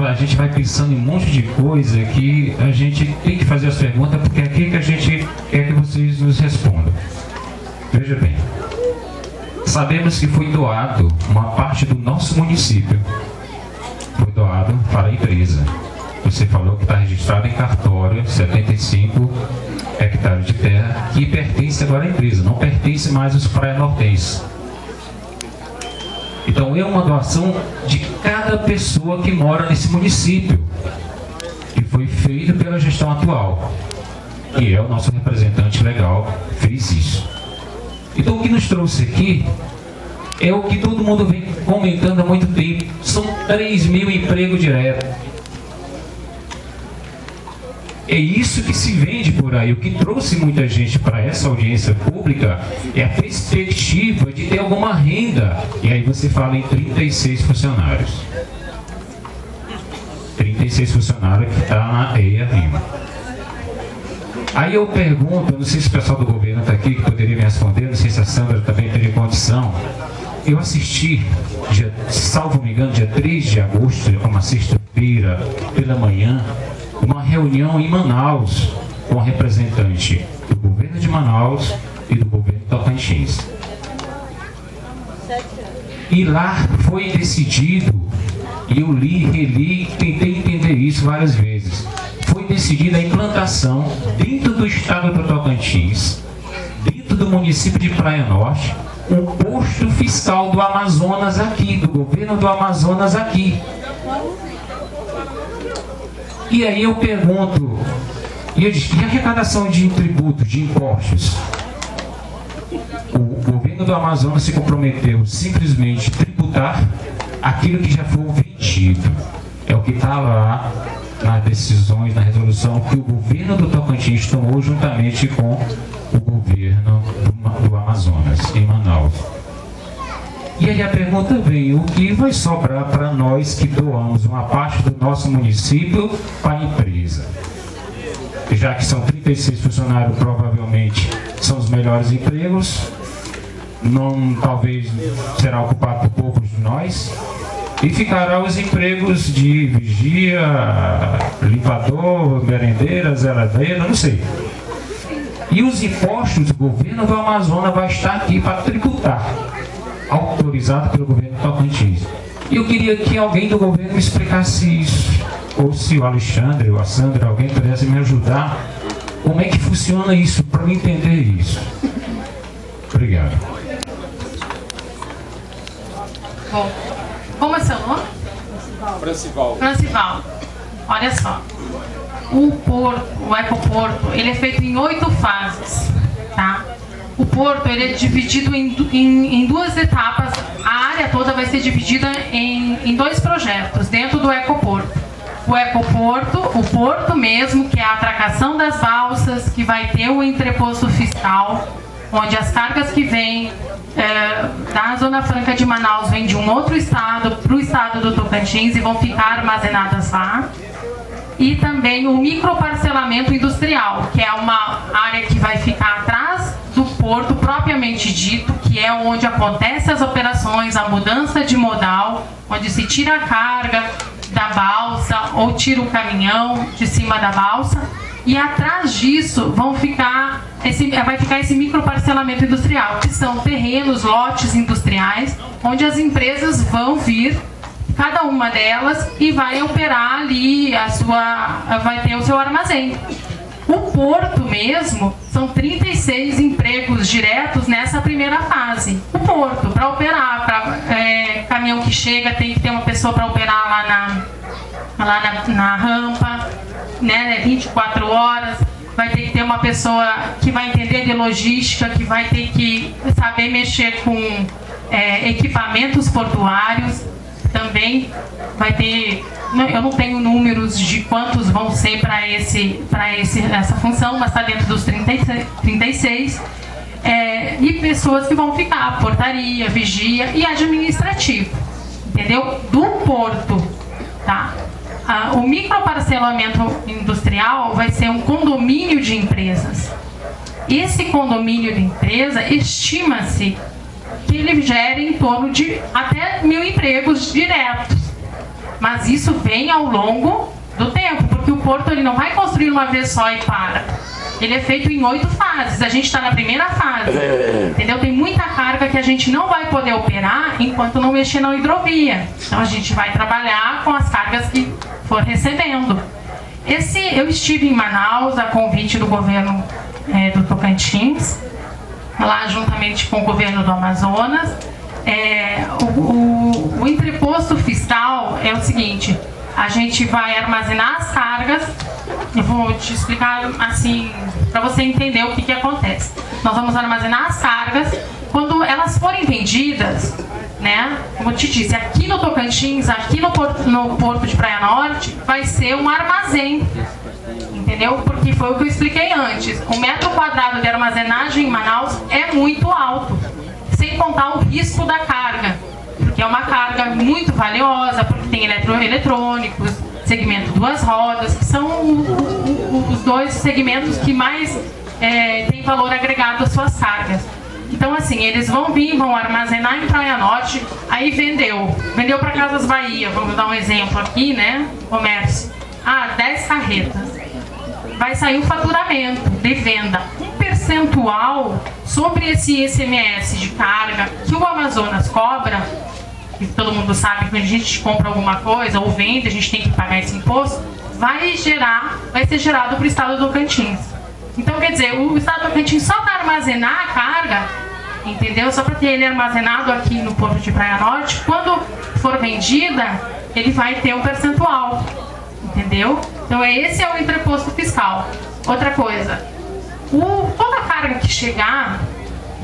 a gente vai pensando em um monte de coisa que a gente tem que fazer as perguntas, porque é aqui que a gente quer que vocês nos respondam. Veja bem, sabemos que foi doado uma parte do nosso município, foi doado para a empresa. Você falou que está registrado em cartório 75 hectares de terra que pertence agora à empresa, não pertence mais aos praia-nortenses. Então é uma doação de cada pessoa que mora nesse município, que foi feito pela gestão atual, que é o nosso representante legal, fez isso. Então o que nos trouxe aqui é o que todo mundo vem comentando há muito tempo, são 3.000 empregos diretos. É isso que se vende por aí. O que trouxe muita gente para essa audiência pública é a perspectiva de ter alguma renda. E aí você fala em 36 funcionários. 36 funcionários que está na EIA-RIMA. Aí eu pergunto, não sei se o pessoal do governo está aqui que poderia me responder, não sei se a Sandra também teria condição. Eu assisti, salvo me engano, dia 3 de agosto, uma sexta-feira, pela manhã, uma reunião em Manaus com representante do governo de Manaus e do governo de Tocantins. E lá foi decidido, e eu li, reli, tentei entender isso várias vezes, foi decidida a implantação dentro do estado do Tocantins, dentro do município de Praia Norte, um posto fiscal do Amazonas aqui, do governo do Amazonas aqui. E aí eu pergunto, e eu disse, e a arrecadação de tributos, de impostos? O governo do Amazonas se comprometeu simplesmente a tributar aquilo que já foi vendido. É o que está lá nas decisões, na resolução que o governo do Tocantins tomou juntamente com o governo do Amazonas, em Manaus. E aí a pergunta vem, o que vai sobrar para nós que doamos uma parte do nosso município para a empresa? Já que são 36 funcionários, provavelmente são os melhores empregos, não, talvez será ocupado por poucos de nós, e ficará os empregos de vigia, limpador, merendeira, zeladeira, não sei. E os impostos, o governo do Amazonas vai estar aqui para tributar, autorizado pelo governo do Tocantins. E eu queria que alguém do governo me explicasse isso, ou se o Alexandre ou a Sandra, alguém pudesse me ajudar, como é que funciona isso, para eu entender isso. Obrigado. Bom, como é seu nome? Francivaldo. Francivaldo. Olha só, o ecoporto, ele é feito em 8 fases, tá? O porto, ele é dividido em 2 etapas. A área toda vai ser dividida em 2 projetos dentro do ecoporto. O ecoporto, o porto mesmo, que é a atracação das balsas, que vai ter o entreposto fiscal, onde as cargas que vêm da Zona Franca de Manaus vêm de um outro estado para o estado do Tocantins e vão ficar armazenadas lá. E também o microparcelamento industrial, que é uma área que vai ficar atrás do porto propriamente dito, que é onde acontecem as operações, a mudança de modal, onde se tira a carga da balsa ou tira o caminhão de cima da balsa. E atrás disso vão ficar vai ficar esse microparcelamento industrial, que são terrenos, lotes industriais, onde as empresas vão vir, cada uma delas, e vai operar ali vai ter o seu armazém. O porto mesmo, são 36 empregos diretos nessa primeira fase. O porto, para operar, caminhão que chega, tem que ter uma pessoa para operar lá na rampa, né, 24 horas. Vai ter que ter uma pessoa que vai entender de logística, que vai ter que saber mexer com equipamentos portuários. Também vai ter, eu não tenho números de quantos vão ser para essa função, mas está dentro dos 36. E pessoas que vão ficar, portaria, vigia e administrativo, entendeu? Do porto, tá? O microparcelamento industrial vai ser um condomínio de empresas. Esse condomínio de empresa, estima-se que ele gere em torno de até 1.000 empregos diretos. Mas isso vem ao longo do tempo, porque o porto ele não vai construir uma vez só e para. Ele é feito em 8 fases. A gente está na primeira fase, entendeu? Tem muita carga que a gente não vai poder operar enquanto não mexer na hidrovia. Então a gente vai trabalhar com as cargas que for recebendo. Eu estive em Manaus a convite do governo do Tocantins, lá juntamente com o governo do Amazonas. O entreposto fiscal é o seguinte: a gente vai armazenar as cargas. Eu vou te explicar assim, para você entender o que acontece. Nós vamos armazenar as cargas. Quando elas forem vendidas, né, como eu te disse, aqui no Tocantins, aqui no Porto de Praia Norte, vai ser um armazém. Entendeu? Porque foi o que eu expliquei antes. O metro quadrado de armazenagem em Manaus é muito alto, sem contar o risco da carga, porque é uma carga muito valiosa, porque tem eletrônicos, segmento 2 rodas, que são os 2 segmentos que mais têm valor agregado às suas cargas. Então, assim, eles vão vir, vão armazenar em Praia Norte, aí vendeu para Casas Bahia, vamos dar um exemplo aqui, né, comércio, 10 carretas. Vai sair o faturamento de venda. Um percentual sobre esse ICMS de carga que o Amazonas cobra, que todo mundo sabe que quando a gente compra alguma coisa ou vende, a gente tem que pagar esse imposto, vai ser gerado para o estado do Tocantins. Então, quer dizer, o estado do Tocantins só para armazenar a carga, entendeu? Só para ter ele armazenado aqui no Porto de Praia Norte, quando for vendida, ele vai ter um percentual. Entendeu? Então esse é o entreposto fiscal. Outra coisa, toda a carga que chegar,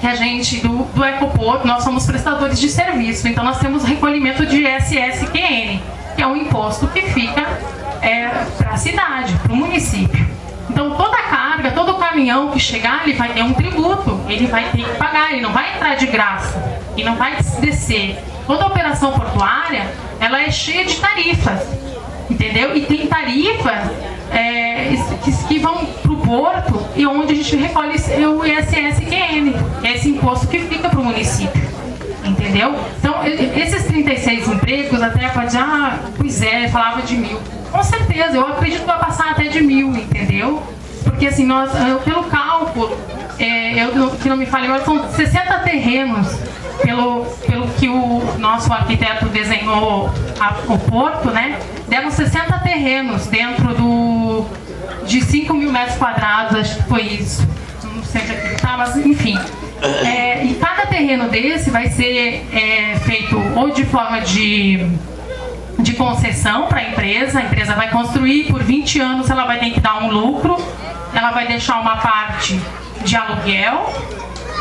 que a gente, do Ecoporto, nós somos prestadores de serviço, então nós temos recolhimento de SSQN, que é um imposto que fica para a cidade, para o município. Então toda a carga, todo o caminhão que chegar, ele vai ter um tributo, ele vai ter que pagar, ele não vai entrar de graça, e não vai descer. Toda a operação portuária, ela é cheia de tarifas. Entendeu? E tem tarifas que vão para o porto e onde a gente recolhe o ISSQN, que é esse imposto que fica para o município. Entendeu? Então, esses 36 empregos, até pode dizer, pois falava de 1.000. Com certeza, eu acredito que vai passar até de 1.000, entendeu? Porque assim, pelo cálculo, que não me falei, são 60 terrenos, pelo que o nosso arquiteto desenhou o porto, né? Deram 60 terrenos dentro de 5.000 metros quadrados, acho que foi isso. Não sei onde é que tá, mas enfim. E cada terreno desse vai ser feito ou de forma de concessão para a empresa vai construir por 20 anos, ela vai ter que dar um lucro, ela vai deixar uma parte de aluguel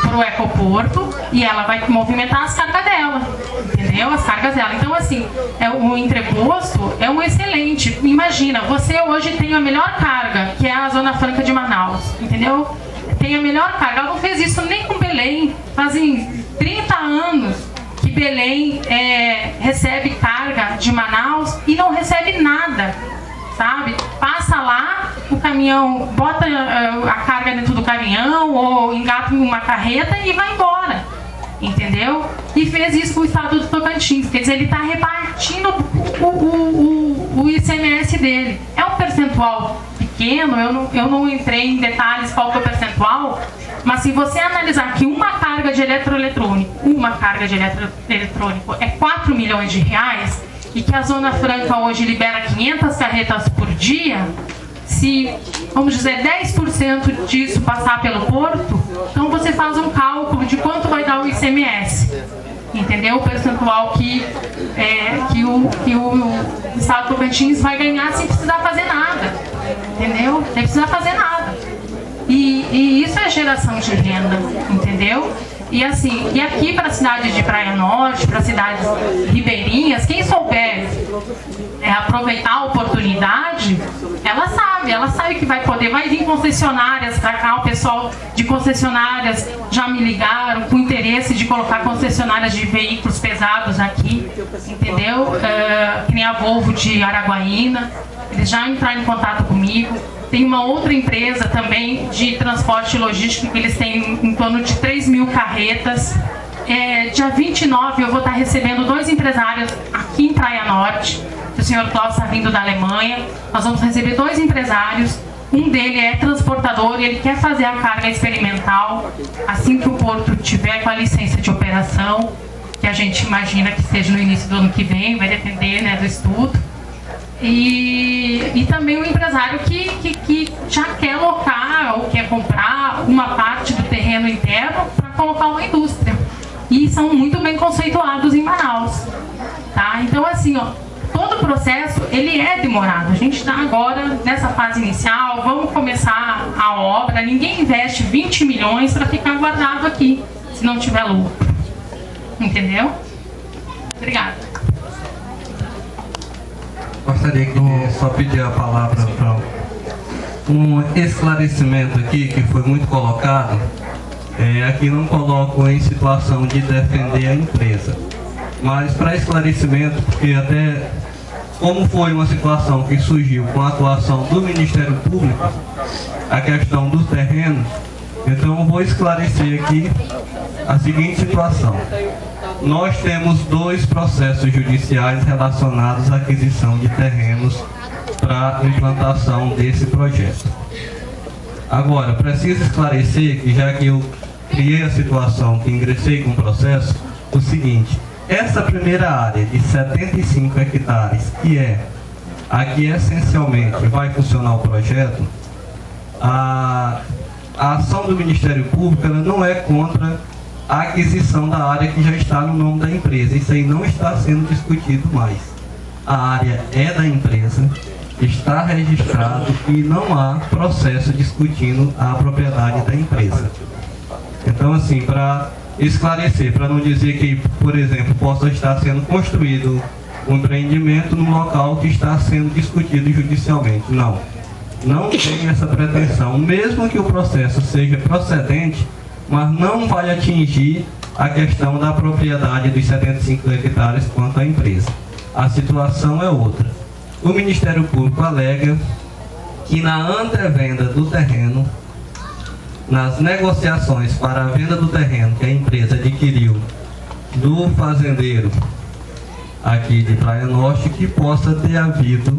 para o Ecoporto e ela vai movimentar as cargas dela, entendeu? As cargas dela. Então, assim, o entreposto é um excelente. Imagina, você hoje tem a melhor carga, que é a Zona Franca de Manaus, entendeu? Tem a melhor carga. Ela não fez isso nem com Belém. Fazem 30 anos que Belém recebe carga de Manaus e não recebe nada, sabe? Passa lá, o caminhão bota a carga dentro do caminhão ou engata em uma carreta e vai embora, entendeu? E fez isso com o estado do Tocantins, quer dizer, ele está repartindo o ICMS dele. É um percentual pequeno, pequeno, eu não entrei em detalhes qual que é o percentual, mas se você analisar que uma carga de eletroeletrônico é 4 milhões de reais, e que a Zona Franca hoje libera 500 carretas por dia, se, vamos dizer, 10% disso passar pelo porto, então você faz um cálculo de quanto vai dar o ICMS. Entendeu? O percentual que o Estado do Tocantins vai ganhar sem precisar fazer nada. Entendeu? Sem precisar fazer nada. E isso é geração de renda. Entendeu? E assim, e aqui para a cidade de Praia Norte, para cidades ribeirinhas, quem souber aproveitar a oportunidade, ela sabe que vai vir concessionárias para cá. O pessoal de concessionárias já me ligaram com interesse de colocar concessionárias de veículos pesados aqui, entendeu? Que nem a Volvo de Araguaína, eles já entraram em contato comigo. Tem uma outra empresa também de transporte logístico, que eles têm em torno de 3 mil carretas. Dia 29 eu vou estar recebendo 2 empresários aqui em Praia Norte. O senhor Klaus está vindo da Alemanha. Nós vamos receber 2 empresários. Um dele é transportador e ele quer fazer a carga experimental assim que o porto tiver com a licença de operação, que a gente imagina que seja no início do ano que vem, vai depender, né, do estudo. E também um empresário que já quer locar ou quer comprar uma parte do terreno interno para colocar uma indústria. E são muito bem conceituados em Manaus. Tá? Então, assim, ó, todo o processo ele é demorado. A gente está agora nessa fase inicial, vamos começar a obra. Ninguém investe 20 milhões para ficar guardado aqui, se não tiver lucro. Entendeu? Obrigada. Gostaria de só pedir a palavra para um esclarecimento aqui que foi muito colocado. Aqui não coloco em situação de defender a empresa, mas para esclarecimento, porque até como foi uma situação que surgiu com a atuação do Ministério Público, a questão dos terrenos, então eu vou esclarecer aqui a seguinte situação. Nós temos 2 processos judiciais relacionados à aquisição de terrenos para a implantação desse projeto. Agora, preciso esclarecer que, já que eu criei a situação que ingressei com o processo, o seguinte: essa primeira área de 75 hectares, que é aqui essencialmente vai funcionar o projeto, a ação do Ministério Público ela não é contra a aquisição da área que já está no nome da empresa. Isso aí não está sendo discutido mais. A área é da empresa, está registrado e não há processo discutindo a propriedade da empresa. Então, assim, para esclarecer, para não dizer que, por exemplo, possa estar sendo construído um empreendimento no local que está sendo discutido judicialmente. Não tem essa pretensão, mesmo que o processo seja procedente, mas não vai atingir a questão da propriedade dos 75 hectares quanto à empresa. A situação é outra. O Ministério Público alega que na antevenda do terreno, nas negociações para a venda do terreno que a empresa adquiriu do fazendeiro aqui de Praia Norte, que possa ter havido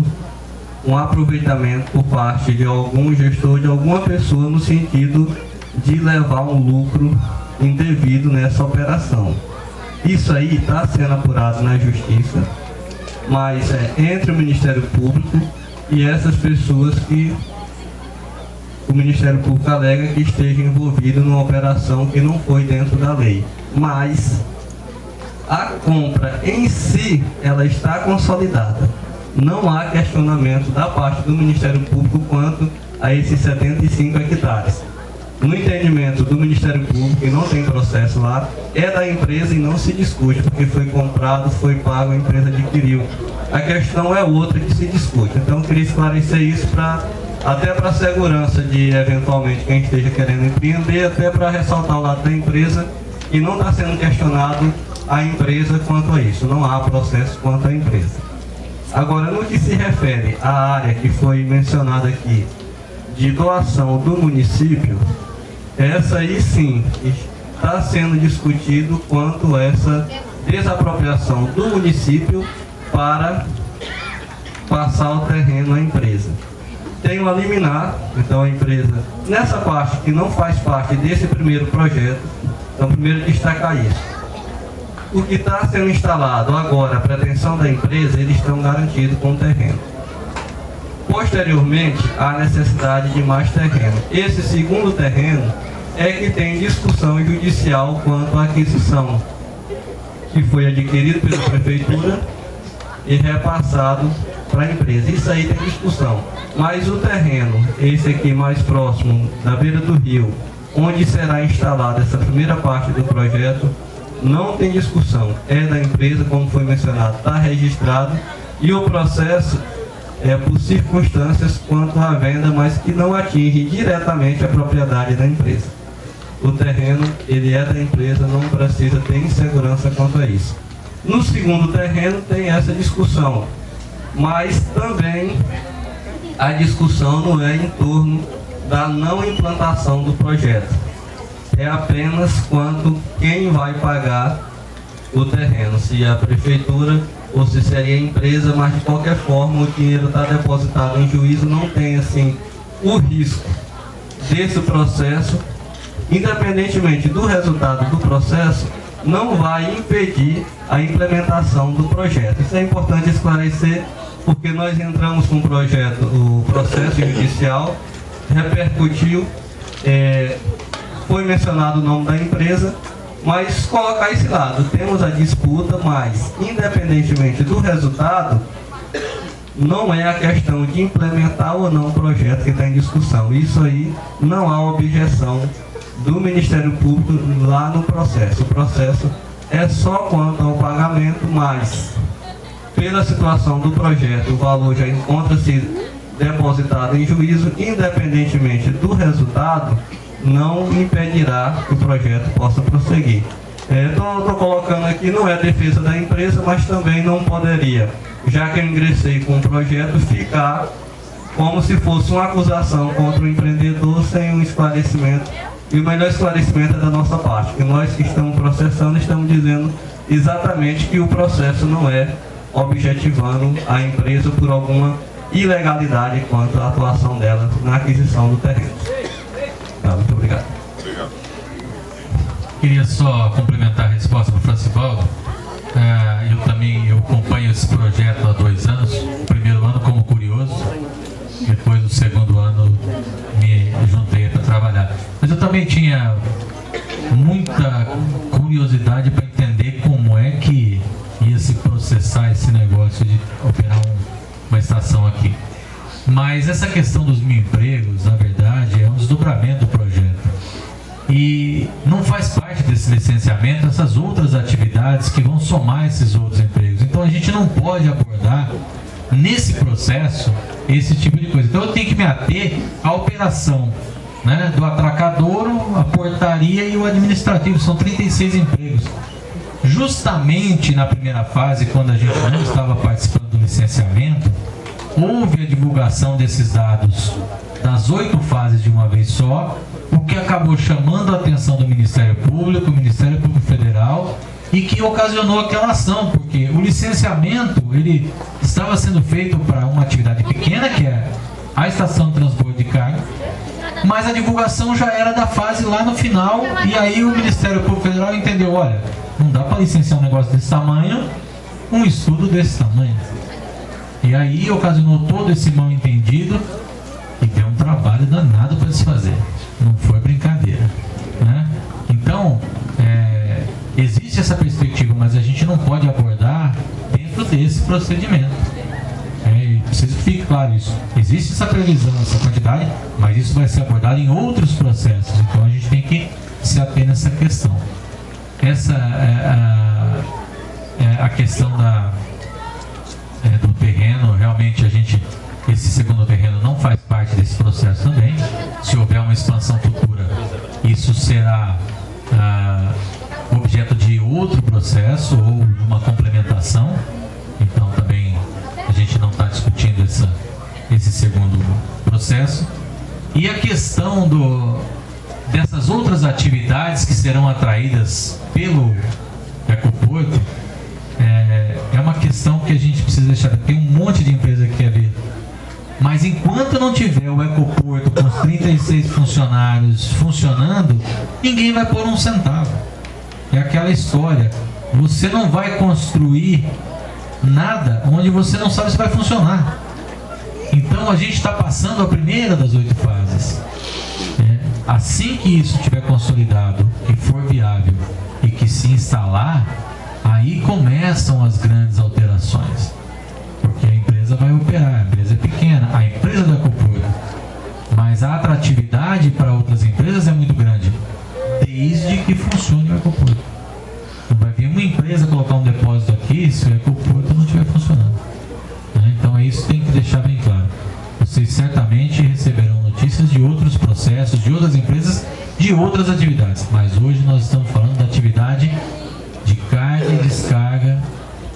um aproveitamento por parte de algum gestor, de alguma pessoa, no sentido de levar um lucro indevido nessa operação. Isso aí está sendo apurado na Justiça, mas é entre o Ministério Público e essas pessoas que o Ministério Público alega que esteja envolvido numa operação que não foi dentro da lei. Mas a compra em si, ela está consolidada. Não há questionamento da parte do Ministério Público quanto a esses 75 hectares. No entendimento do Ministério Público, e não tem processo lá, é da empresa e não se discute, porque foi comprado, foi pago, a empresa adquiriu. A questão é outra que se discute. Então, eu queria esclarecer isso até para a segurança de, eventualmente, quem esteja querendo empreender, até para ressaltar o lado da empresa, e não está sendo questionado a empresa quanto a isso. Não há processo quanto à empresa. Agora, no que se refere à área que foi mencionada aqui, de doação do município, essa aí sim está sendo discutido quanto a essa desapropriação do município para passar o terreno à empresa. tem uma liminar, então a empresa, nessa parte que não faz parte desse primeiro projeto, então primeiro destacar isso. O que está sendo instalado agora, a pretensão da empresa, eles estão garantidos com o terreno. Posteriormente, há necessidade de mais terreno. Esse segundo terreno é que tem discussão judicial quanto à aquisição, que foi adquirido pela prefeitura e repassado para a empresa. Isso aí tem discussão. Mas o terreno, esse aqui mais próximo, da beira do rio, onde será instalada essa primeira parte do projeto, não tem discussão. É da empresa, como foi mencionado, está registrado, e o processo é por circunstâncias quanto à venda, mas que não atinge diretamente a propriedade da empresa. O terreno, ele é da empresa, não precisa ter insegurança quanto a isso. No segundo terreno tem essa discussão, mas também a discussão não é em torno da não implantação do projeto. É apenas quanto quem vai pagar o terreno, se é a prefeitura ou se seria a empresa, mas de qualquer forma o dinheiro está depositado em juízo, não tem assim o risco desse processo, independentemente do resultado do processo, não vai impedir a implementação do projeto. Isso é importante esclarecer, porque nós entramos com o processo judicial, repercutiu, foi mencionado o nome da empresa, mas colocar esse lado, temos a disputa, mas independentemente do resultado, não é a questão de implementar ou não o projeto que está em discussão. Isso aí não há objeção do Ministério Público lá no processo. O processo é só quanto ao pagamento, mas pela situação do projeto, o valor já encontra-se depositado em juízo, independentemente do resultado, não impedirá que o projeto possa prosseguir. Estou colocando aqui, não é defesa da empresa, mas também não poderia, já que eu ingressei com o projeto, ficar como se fosse uma acusação contra o empreendedor sem um esclarecimento. E o melhor esclarecimento é da nossa parte, que nós que estamos processando estamos dizendo exatamente que o processo não é objetivando a empresa por alguma ilegalidade quanto à atuação dela na aquisição do terreno. Muito obrigado. Queria só complementar a resposta para o Francivaldo. Eu acompanho esse projeto há 2 anos. O primeiro ano como curioso, depois do segundo ano me juntei para trabalhar. Mas eu também tinha muita curiosidade para entender como é que ia se processar esse negócio de operar uma estação aqui. Mas essa questão dos 1.000 empregos, na verdade, é um desdobramento do projeto. E não faz parte desse licenciamento essas outras atividades que vão somar esses outros empregos. Então a gente não pode abordar nesse processo esse tipo de coisa. Então eu tenho que me ater à operação, né, do atracadouro, a portaria e o administrativo. São 36 empregos. Justamente na primeira fase, quando a gente não estava participando do licenciamento, houve a divulgação desses dados das 8 fases de uma vez só, o que acabou chamando a atenção do Ministério Público Federal, e que ocasionou aquela ação, porque o licenciamento ele estava sendo feito para uma atividade pequena, que é a estação de transbordo de carga, mas a divulgação já era da fase lá no final, e aí o Ministério Público Federal entendeu, olha, não dá para licenciar um negócio desse tamanho, um estudo desse tamanho. E aí ocasionou todo esse mal entendido e deu um trabalho danado para se fazer. Não foi brincadeira, né? Então, existe essa perspectiva, mas a gente não pode abordar dentro desse procedimento. Preciso que fique claro isso. Existe essa previsão, essa quantidade, mas isso vai ser abordado em outros processos. Então a gente tem que se ater nessa questão. Essa a questão do terreno, realmente esse segundo terreno não faz parte desse processo também. Se houver uma expansão futura, isso será objeto de outro processo ou de uma complementação. Então também a gente não está discutindo esse segundo processo. E a questão dessas outras atividades que serão atraídas pelo Ecoporto, é uma questão que a gente precisa deixar. Tem um monte de empresa que quer ver Mas enquanto não tiver o Ecoporto com os 36 funcionários funcionando, ninguém vai pôr um centavo. É aquela história, você não vai construir nada onde você não sabe se vai funcionar. Então a gente está passando a primeira das 8 fases. Assim que isso estiver consolidado e for viável e que se instalar, aí começam as grandes alterações. Porque a empresa vai operar, a empresa é pequena, a empresa do Ecoporto. Mas a atratividade para outras empresas é muito grande, desde que funcione o Ecoporto. Não vai vir uma empresa colocar um depósito aqui se o Ecoporto não estiver funcionando. Então isso tem que deixar bem claro. Vocês certamente receberão notícias de outros processos, de outras empresas, de outras atividades. Mas hoje nós estamos falando da atividade de carga e descarga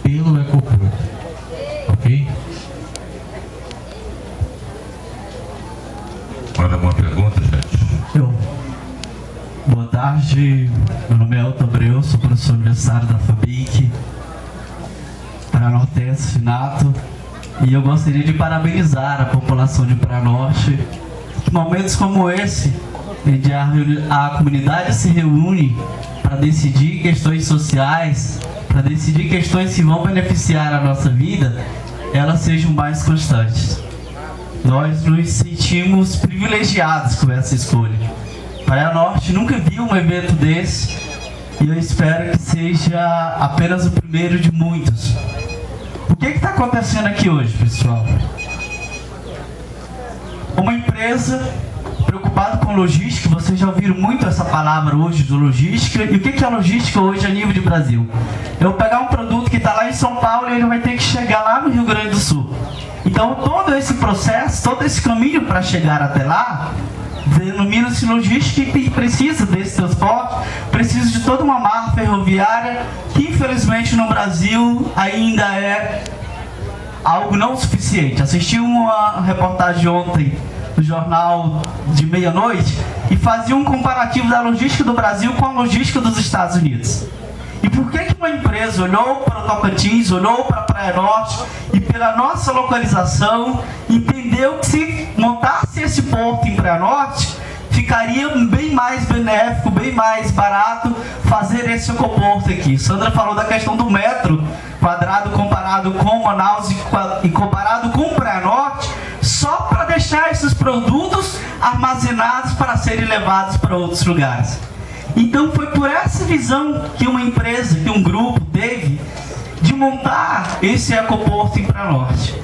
pelo Ecoporto. Ok? Mais alguma pergunta, gente? Boa tarde, meu nome é Elton Abreu, sou professor universitário da FABIC, Paranortense, Finato, e eu gostaria de parabenizar a população de Paranorte. Em momentos como esse, onde a comunidade se reúne para decidir questões sociais, para decidir questões que vão beneficiar a nossa vida, elas sejam mais constantes. Nós nos sentimos privilegiados com essa escolha. Paranorte nunca viu um evento desse e eu espero que seja apenas o primeiro de muitos. O que está acontecendo aqui hoje, pessoal? Uma empresa preocupada com logística, vocês já ouviram muito essa palavra hoje de logística. E o que é logística hoje a nível de Brasil? Eu vou pegar um produto que está lá em São Paulo e ele vai ter que chegar lá no Rio Grande do Sul. Então todo esse processo, todo esse caminho para chegar até lá, denomina-se logística e precisa desse transporte, precisa de toda uma malha ferroviária que infelizmente no Brasil ainda é algo não suficiente. Assisti uma reportagem ontem no jornal de meia-noite e fazia um comparativo da logística do Brasil com a logística dos Estados Unidos. E por que uma empresa olhou para o Tocantins, olhou para a Praia Norte e pela nossa localização entendeu que se montasse esse porto em Praia Norte, ficaria bem mais benéfico, bem mais barato fazer esse ecoporto aqui. Sandra falou da questão do metro quadrado comparado com Manaus e comparado com Praia Norte, só para deixar esses produtos armazenados para serem levados para outros lugares. Então foi por essa visão que uma empresa, que um grupo teve de montar esse ecoporto em Praia Norte.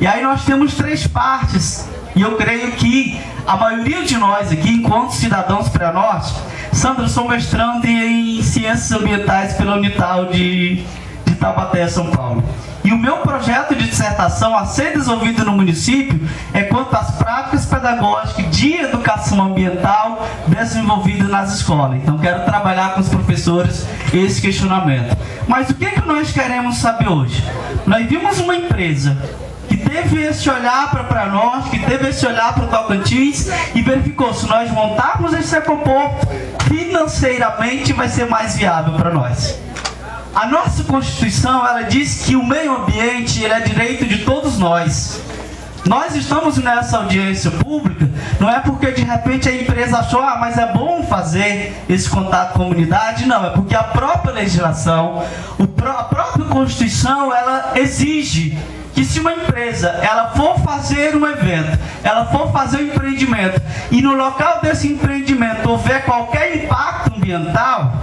E aí nós temos 3 partes, e eu creio que a maioria de nós aqui, enquanto cidadãos Praia Norte, Sandra, sou mestrando em Ciências Ambientais pela Unital de Taubaté, São Paulo. E o meu projeto de dissertação a ser desenvolvido no município é quanto às práticas pedagógicas de educação ambiental desenvolvidas nas escolas. Então quero trabalhar com os professores esse questionamento. Mas o que nós queremos saber hoje? Nós vimos uma empresa que teve esse olhar para Praia Norte, que teve esse olhar para o Tocantins e verificou se nós montarmos esse ecoporto, financeiramente vai ser mais viável para nós. A nossa Constituição, ela diz que o meio ambiente ele é direito de todos nós. Nós estamos nessa audiência pública, não é porque de repente a empresa achou, mas é bom fazer esse contato com a comunidade, não, é porque a própria legislação, a própria Constituição, ela exige que se uma empresa ela for fazer um evento, ela for fazer um empreendimento e no local desse empreendimento houver qualquer impacto ambiental,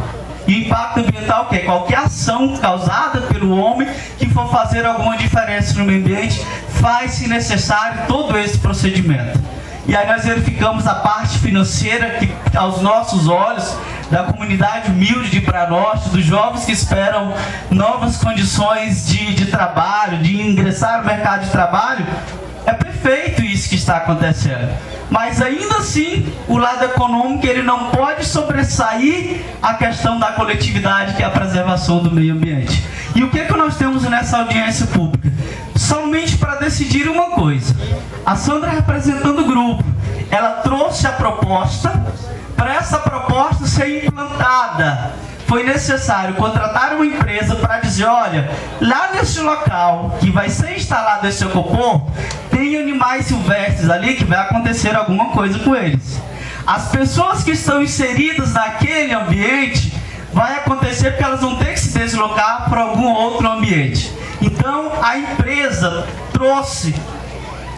e impacto ambiental que é qualquer ação causada pelo homem que for fazer alguma diferença no meio ambiente, faz-se necessário todo esse procedimento. E aí nós verificamos a parte financeira que aos nossos olhos da comunidade humilde de Praia Norte, dos jovens que esperam novas condições de trabalho, de ingressar no mercado de trabalho, é perfeito isso que está acontecendo. Mas ainda assim, o lado econômico ele não pode sobressair a questão da coletividade, que é a preservação do meio ambiente. E o que nós temos nessa audiência pública? Somente para decidir uma coisa. A Sandra, representando o grupo, ela trouxe a proposta para essa proposta ser implantada, foi necessário contratar uma empresa para dizer, olha, lá nesse local que vai ser instalado esse ecoponto, tem animais silvestres ali que vai acontecer alguma coisa com eles. As pessoas que estão inseridas naquele ambiente, vai acontecer porque elas vão ter que se deslocar para algum outro ambiente. Então, a empresa trouxe,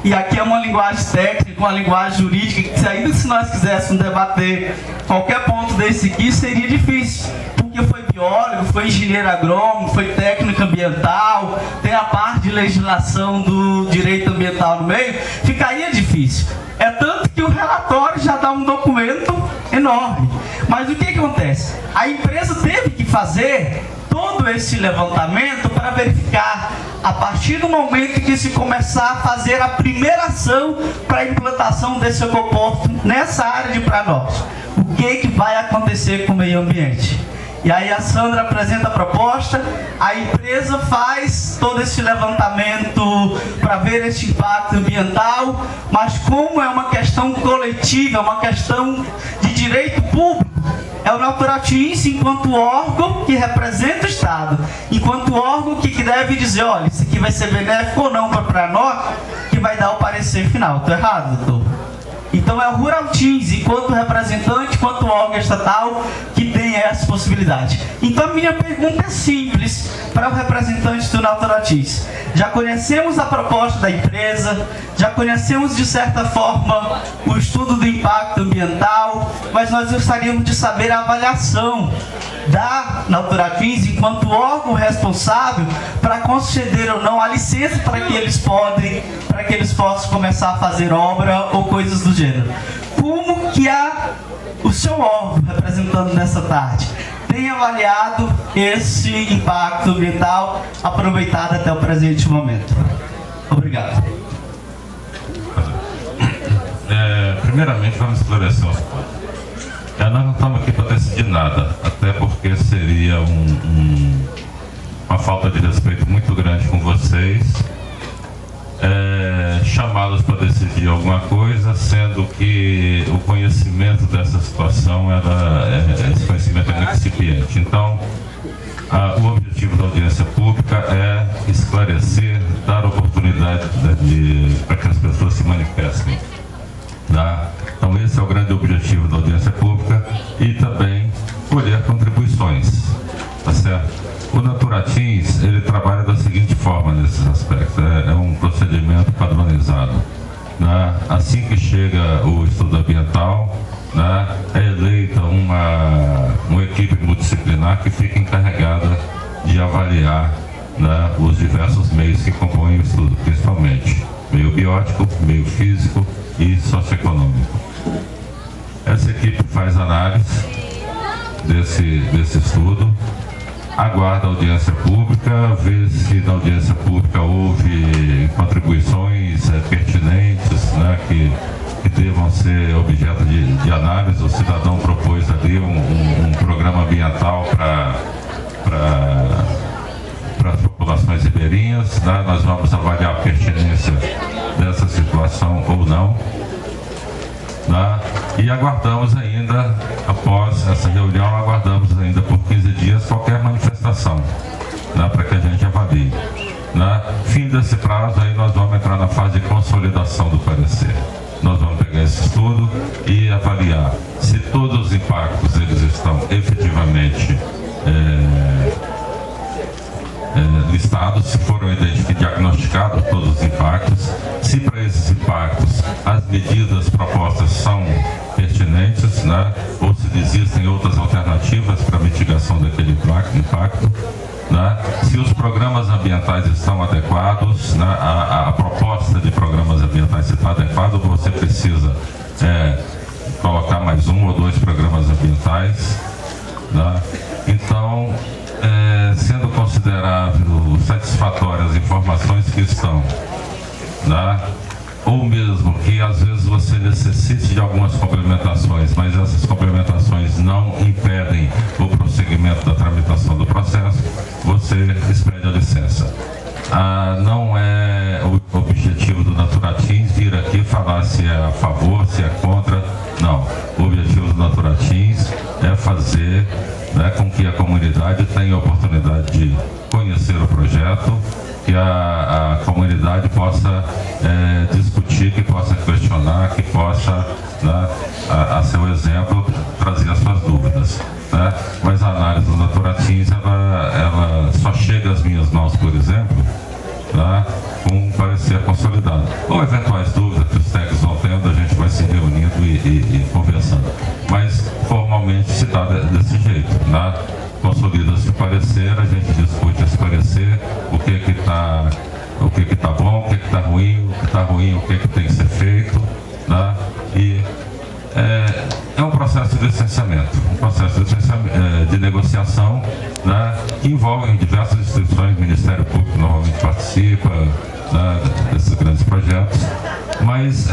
e aqui é uma linguagem técnica, uma linguagem jurídica, que ainda se nós quiséssemos debater qualquer ponto desse aqui, seria difícil. Porque foi biólogo, foi engenheiro agrônomo, foi técnico ambiental, tem a parte de legislação do direito ambiental no meio, ficaria difícil. É tanto que o relatório já dá um documento enorme. Mas o que acontece? A empresa teve que fazer todo esse levantamento para verificar, a partir do momento que se começar a fazer a primeira ação para a implantação desse ecoporto nessa área de Planalto, o que vai acontecer com o meio ambiente. E aí a Sandra apresenta a proposta, a empresa faz todo esse levantamento para ver esse impacto ambiental, mas como é uma questão coletiva, é uma questão de direito público, é o Naturatins, enquanto órgão que representa o Estado, enquanto órgão que deve dizer, olha, isso aqui vai ser benéfico ou não para nós, que vai dar o parecer final. Estou errado, doutor? Então é o Ruraltins, enquanto representante, enquanto órgão estatal, que tem essa possibilidade. Então a minha pergunta é simples para o representante do Naturatins. Já conhecemos a proposta da empresa, já conhecemos de certa forma o estudo do impacto ambiental, mas nós gostaríamos de saber a avaliação da Naturatins enquanto órgão responsável para conceder ou não a licença para que eles possam começar a fazer obra ou coisas do gênero. Como que o seu órgão, representando nessa tarde, tem avaliado esse impacto ambiental aproveitado até o presente momento? Obrigado. Primeiramente, vamos esclarecer os pontos. Nós não estamos aqui para decidir nada, até porque seria uma falta de respeito muito grande com vocês, chamá-los para decidir alguma coisa, sendo que o conhecimento dessa situação esse conhecimento é muito incipiente. Então, o objetivo da audiência pública é esclarecer, dar oportunidade para que as pessoas se manifestem. Tá? Então esse é o grande objetivo da audiência pública e também colher contribuições, tá certo? O Naturatins, ele trabalha da seguinte forma nesses aspectos, é um procedimento padronizado, né? Assim que chega o estudo ambiental, né, é eleita uma equipe multidisciplinar que fica encarregada de avaliar, né, os diversos meios que compõem o estudo, principalmente meio biótico, meio físico e socioeconômico. Essa equipe faz análise desse estudo, aguarda a audiência pública, vê se na audiência pública houve contribuições pertinentes, né, que devam ser objeto de análise. O cidadão propôs ali um programa ambiental para as populações ribeirinhas, né? Nós vamos avaliar a pertinência dessa situação ou não, né? E aguardamos ainda, após essa reunião, aguardamos ainda por 15 dias qualquer manifestação, né? Para que a gente avalie, né? Fim desse prazo, aí nós vamos entrar na fase de consolidação do parecer. Nós vamos pegar esse estudo e avaliar se todos os impactos eles estão efetivamente listados, se foram diagnosticados todos os impactos, se para esses impactos as medidas propostas são pertinentes, né? Ou se existem outras alternativas para mitigação daquele impacto, né? Se os programas ambientais estão adequados, né? A proposta de programas ambientais está adequada, você precisa colocar mais 1 ou 2 programas ambientais, né? Então, sendo considerável satisfatórias as informações que estão, né? Ou mesmo que às vezes você necessite de algumas complementações, mas essas complementações não impedem o prosseguimento da tramitação do processo, você expede a licença. Não é o objetivo do Naturatins vir aqui falar se é a favor, se é contra, não. O objetivo do Naturatins é fazer, né, com que a comunidade possibilidade de conhecer o projeto, que a comunidade possa discutir, que possa questionar, que possa, né, a seu exemplo, trazer as suas dúvidas. Né? Mas a análise do Naturatins, ela só chega às minhas mãos, por exemplo, tá, com um parecer consolidado. Ou eventuais dúvidas que os técnicos vão tendo, a gente vai se reunindo e conversando. Mas formalmente se dá desse jeito. Né? Consolida-se o parecer, a gente discute esse parecer, o que está bom, o que está ruim, o que tem que ser feito. Né? E é um processo de licenciamento, de negociação, né, que envolve diversas instituições. O Ministério Público normalmente participa, né, desses grandes projetos, mas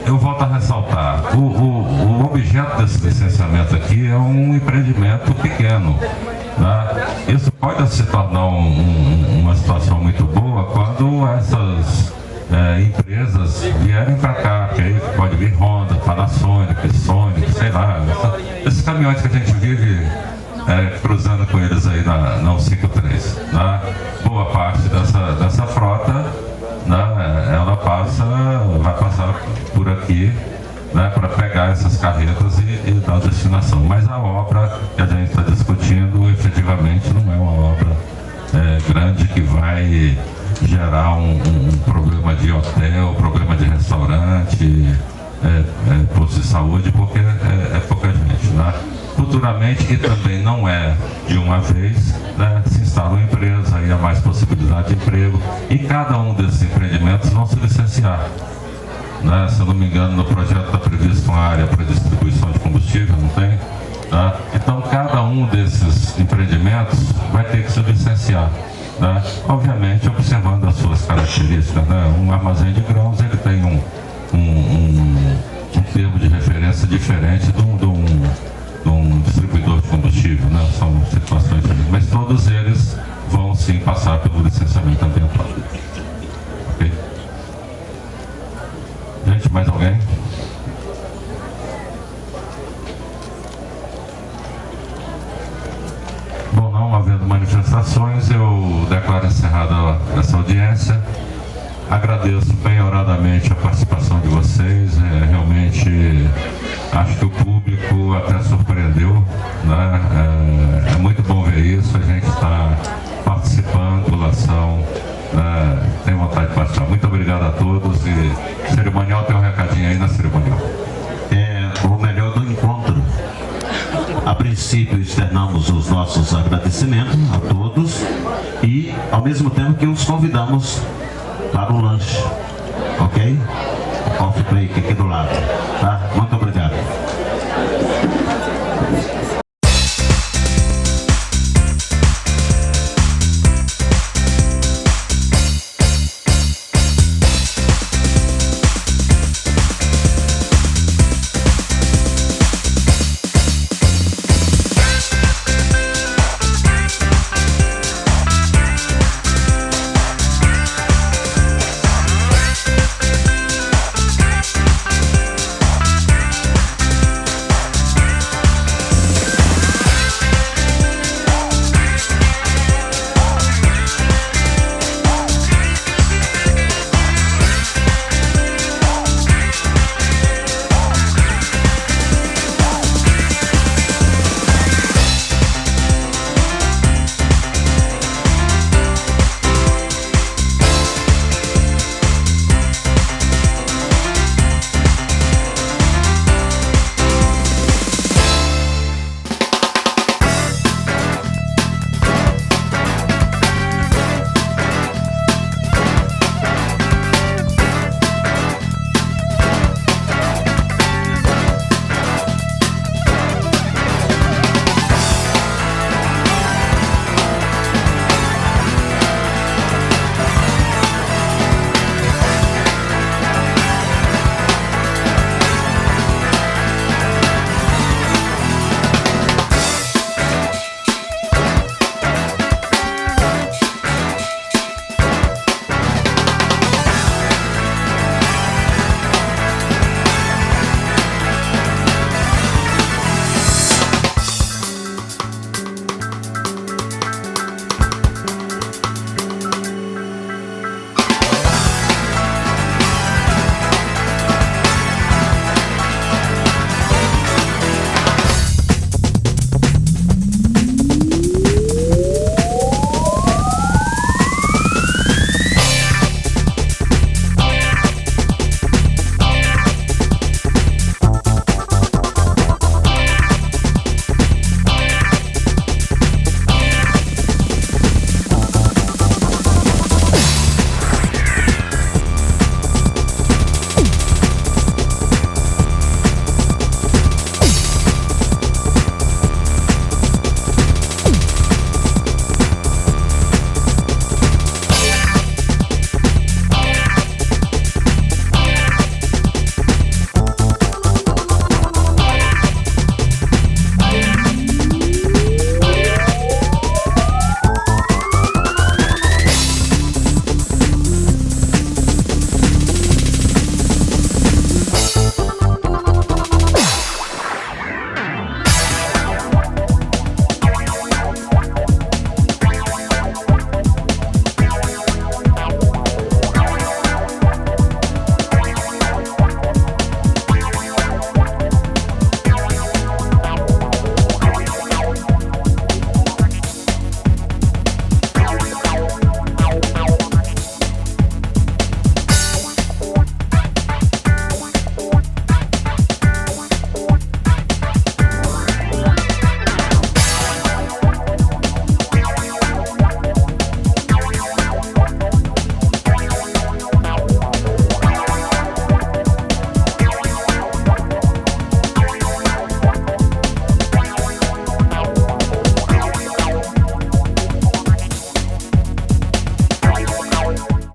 eu volto a ressaltar, o objeto desse licenciamento aqui é um empreendimento pequeno. Né? Isso pode se tornar uma situação muito boa quando essas empresas vierem para cá, que aí pode vir Honda, Panasonic, Sonic, sei lá, esses caminhões que a gente vive cruzando com eles aí na 153. Né? Boa parte dessa frota, né, ela vai passar por aqui, né, para pegar essas carretas e dar destinação. Mas a obra que a gente está discutindo efetivamente não é uma obra grande que vai gerar um problema de hotel, problema de restaurante, posto de saúde, porque é pouca gente. Né? Futuramente, e também não é de uma vez, né, se instala uma empresa, aí há mais possibilidade de emprego, e cada um desses empreendimentos vão se licenciar. Né? Se eu não me engano, no projeto está previsto uma área para distribuição de combustível, não tem? Tá? Então, cada um desses empreendimentos vai ter que se licenciar. Né? Obviamente, observando as suas características. Né? Um armazém de grãos, ele tem um termo de referência diferente de um distribuidor de combustível. Né? São situações diferentes, mas todos eles vão sim passar pelo licenciamento ambiental. Ok? Gente, mais alguém? Bom, não havendo manifestações, eu declaro encerrada essa audiência. Agradeço bem-horadamente a participação de vocês. Realmente acho que o público até surpreendeu. Né? É muito bom ver isso. A gente está participando, população, tem vontade de participar. Muito obrigado a todos. E cerimonial, tem um recadinho aí na cerimonial. O melhor do encontro. A princípio, externamos os nossos agradecimentos a todos e, ao mesmo tempo, que os convidamos para o lanche, ok? Coffee break aqui do lado, tá? Muito obrigado.